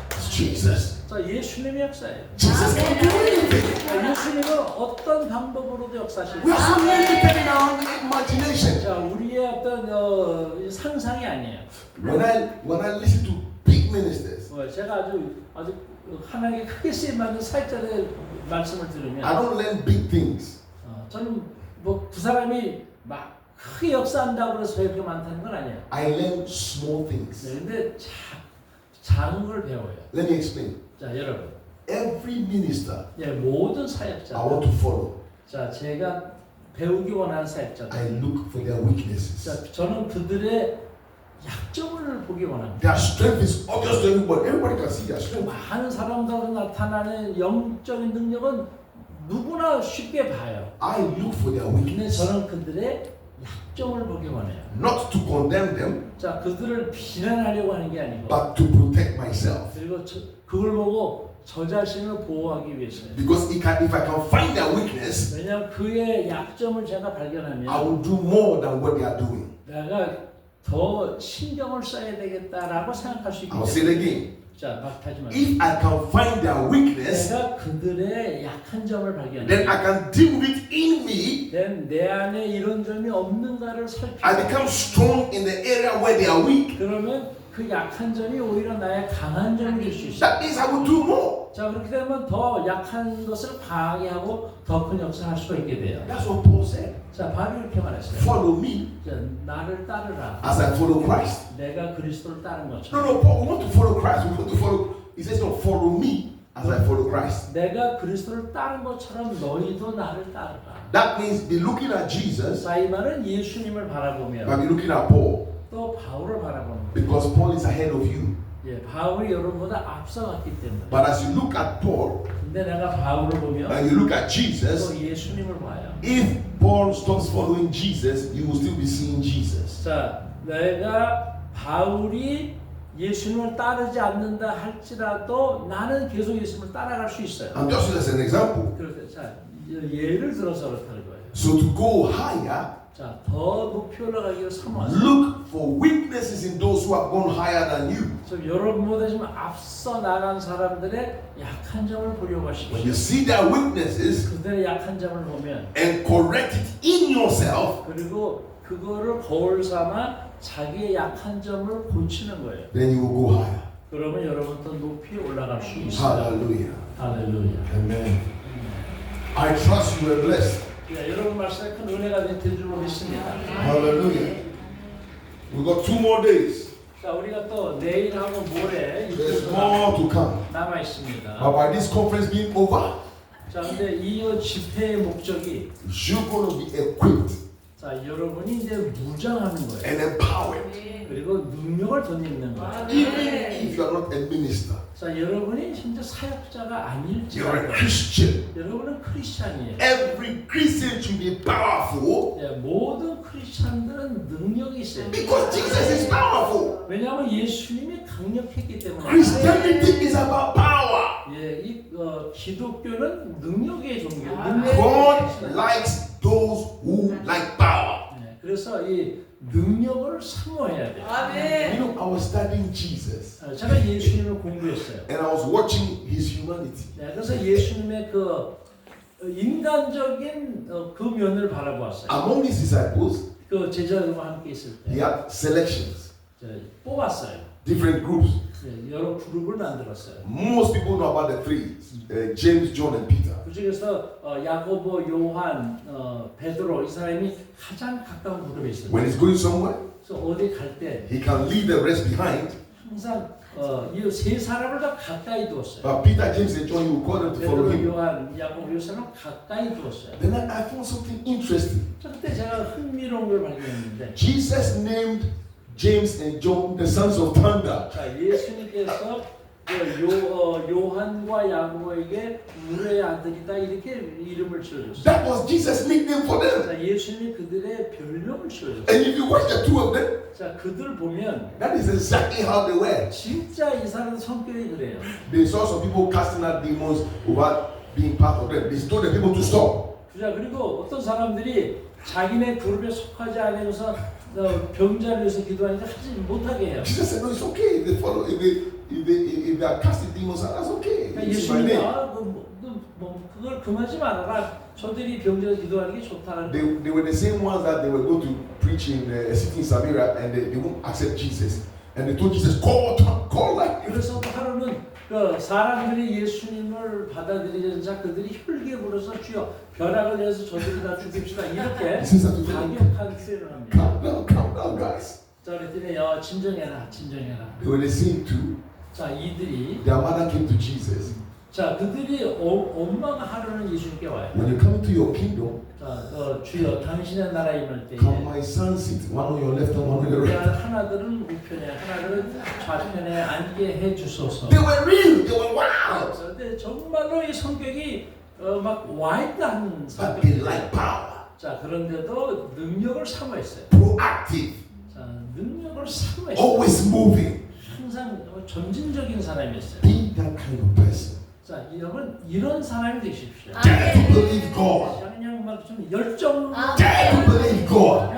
It's Jesus. 자, 예수님의 역사예요. Jesus can do anything. 자, 예수님은 어떤 방법으로도 역사하시고 We are so limited in our imagination. 자, 우리의 어떤 상상이 아니에요. When I listen to big ministers, 제가 아주 하나님께 크게 쓰임 받는 사역자의 말씀을 I 들으면 don't learn big things. 저는 뭐 그 사람이 막 크게 역사한다고 해서 이렇게 많다는 건 아니에요. I learn small things. 네, 근데 작은 걸 배워요. Let me explain. 자, 여러분, Every minister 모든 I 사역자, want to follow, 자, 제가 배우기 원하는 사역자들, I look for their weaknesses. 자, 저는 그들의 약점을 보기 원합니다. Their strength is obvious to everybody. Everybody can see their strength. 많은 사람들로 나타나는 영적인 능력은 누구나 쉽게 봐요. I look for their 근데 weakness, 저는 그들의 약점을 보기 원해요. not to condemn them, 자, 그들을 비난하려고 하는 게 아니고, but to protect myself. 그리고 그걸 보고 저 자신을 보호하기 위해서요. Because if I can find their weakness, 왜냐하면 그의 약점을 제가 발견하면 I will do more than what they are doing. 내가 더 신경을 써야 되겠다라고 생각할 수 있기 I'll say it 때문에. again. 자, 박하지 마세요. If I can find their weakness, 내가 그들의 약한 점을 then 발견하면 I can deal with it in me. 내 안에 이런 점이 없는가를 I 살피고 become strong in the area where they are weak. 그러면 그 약한 점이 오히려 나의 강한 점이 될 수 있어요. That means I will do more. 자, 그렇게 되면 더 약한 것을 강하게 하고 더 큰 역사를 할 수가 있게 돼요. That's what Paul said. 자, 바로 이렇게 말했어요. Follow me 자, 나를 따르라. as I follow Christ. 내가 그리스도를 따른 No, 것처럼. no, Paul, we want to follow Christ. We want to follow. He says, no, follow me as I follow Christ. 내가 그리스도를 따른 것처럼 너희도 나를 따르라. That means be looking at Jesus, 자, 이 말은 예수님을 바라보며 but be looking at Paul. 또 바울을 바라보는 거예요. Because Paul is ahead of you. 예, 바울이 여러분보다 앞서갔기 때문에. But as you look at Paul 근데 내가 바울을 보며 and you look at Jesus, 또 예수님을 봐요. if Paul stops following Jesus, you will still be seeing Jesus. 자, 내가 바울이 예수님을 따르지 않는다 할지라도 나는 계속 예수님을 따라갈 수 있어요. I'm just using as an example. 그래서 자, 예를 들어서 그렇다는 거예요. So to go higher, 자, 더 높이 올라가기를 사모하세요. look for weaknesses in those who have gone higher than you. 좀 여러분보다 좀 앞서 나간 사람들의 약한 점을 보려고 When 하십시오. you see their weaknesses 그들의 약한 점을 보면 and correct it in yourself, 그리고 그거를 거울 삼아 자기의 약한 점을 고치는 거예요. then you will go higher. 그러면 여러분 더 높이 올라갈 수 있어요. Hallelujah. 할렐루야. Amen. I trust you are blessed. 야, 여러분 말씀에 큰 은혜가 될 줄 믿습니다. Hallelujah. We've got 2 more days. 자, 우리가 또 내일하고 모레 There's more to come. 남아 있습니다. But by this conference being over, 자, 근데 이 집회의 목적이 you're going to be equipped 자, 여러분이 이제 무장하는 거예요. and empowered. 그리고 능력을 덧입는 거예요. Even if you are not a minister, 자, 여러분이 진짜 사역자가 you're a 아닐지라도 Christian. 여러분은 크리스찬이에요. Every Christian should be powerful 예, 모든 크리스찬들은 능력이 있어요. because Jesus is powerful. 왜냐하면 예수님이 강력했기 때문에. Christianity is about power. 예, 이 기독교는 능력의 종교. God likes those who like power. 네, 그래서 이 능력을 사모해야 돼요. You know, I was studying Jesus 제가 예수님을 공부했어요. and I was watching his humanity. 네, 그래서 예수님의 그 인간적인 그 면을 바라보았어요. Among his disciples, 그 제자들과 함께 있을 he 때 had selections, 뽑았어요. different groups. 네, 여러 그룹을 만들었어요. Most people know about the three, James, John, and Peter. 그 중에서 야고보, 요한, 베드로 이 사람이 가장 가까운 그룹에 있어요. When he's going somewhere, 그래서 어디 갈 때 he can leave the rest behind. 항상 이 세 사람을 더 가까이 두었어요. But Peter, James, and John, he will call them to follow 베드로, him. 요한, 야고보 이 사람 가까이 두었어요. Then I found something interesting. 그때 제가 흥미로운 걸 발견했는데, Jesus named James and John the sons of thunder. 자, 예수님께서 요한과 야고보에게 물의 아들이다 이렇게 이름을 지어줬어요. That was Jesus' nickname for them. 자, 예수님이 그들의 별명을 지어줬어요. And if you watch the two of them, 자, 그들 보면 that is exactly how they were. 진짜 이 사람 성격이 그래요. They saw some people casting out demons without being part of them. They told the people to stop. 자, 그리고 어떤 사람들이 자기네 그룹에 속하지 않으면서 병자를 위해서 기도하니까 하지 못하게 해요. Jesus said, no, it's okay. If they follow, if they are casting demons out, that's okay. 그러니까 It's my 예수님이 name. 그걸 금하지 말아라. 저들이 병자를 기도하는 게 좋다는 거예요. They were the same ones that they were going to preach in a city in Samaria, and they won't accept Jesus. And they told Jesus, call like this. 그래서 또 하루는 그 사람들이 예수님을 받아들이자 그들이 혈기에 불어서 주여 벼락을 내서 저들이 다 죽입시다 이렇게 강력한 표현을 합니다. Calm down, guys. 자, 그랬더니 진정해라, 진정해라. They were the same too. 자, 이들이 Their mother came to Jesus. 자, 그들이 엄마가 하루는 예수님께 와요. When you come into your kingdom, 자, 주여 당신의 나라에 임할 때에 can my son sit one on your left and one on your right? 하나들은 우편에 하나들은 좌편에 앉게 해 주소서. They were real. They were wild. 그런데 정말로 이 성격이 막 와일드한 But they 성격. like power. 자, 그런데도 능력을 사모했어요. Proactive. 자, 능력을 사모했어요. Always moving. 항상 전진적인 사람이었어요. Be that kind of person. 자, 여러분 이런 사람이 되십시오. Dare to believe God. 그냥 막 좀 열정, Dare to believe God.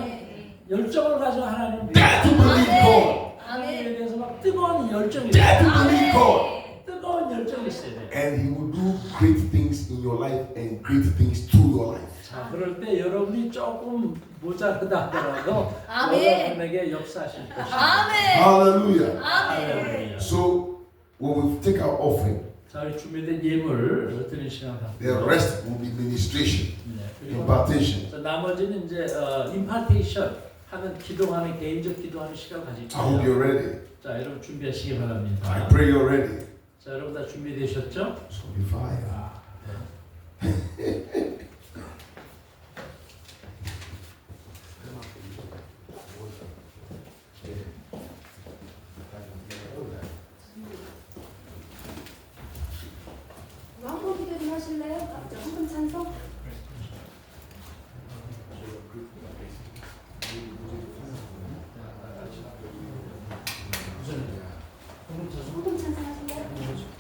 열정을 가지고 하나님 Dare to believe God. 하나님에 대해서 막 뜨거운 열정이 Dare to 있어요. believe God. 뜨거운 열정이 있어야 돼요. And He will do great things in your life and great things through your life. 자, 그럴 때 여러분이 조금 모자르다 하더라도 아멘. 여러분에게 역사하실 것입니다. 아멘. Hallelujah. 아멘. So when we take our offering, 자, 우리 준비된 예물 드리는 시간 the 갖고 rest will be ministration, 네, 그리고 impartation. 자, 나머지는 이제 임파테이션 하는 기도하는 개인적 기도하는 시간 가질 I hope 거예요. you're ready. 자, 여러분 준비하시기 바랍니다. I pray you're ready. 자, 여러분 다 준비되셨죠? So be fire. 왕복 기도 좀 하실래요? 한번 찬송? 무슨 한번 찬송 하실래요?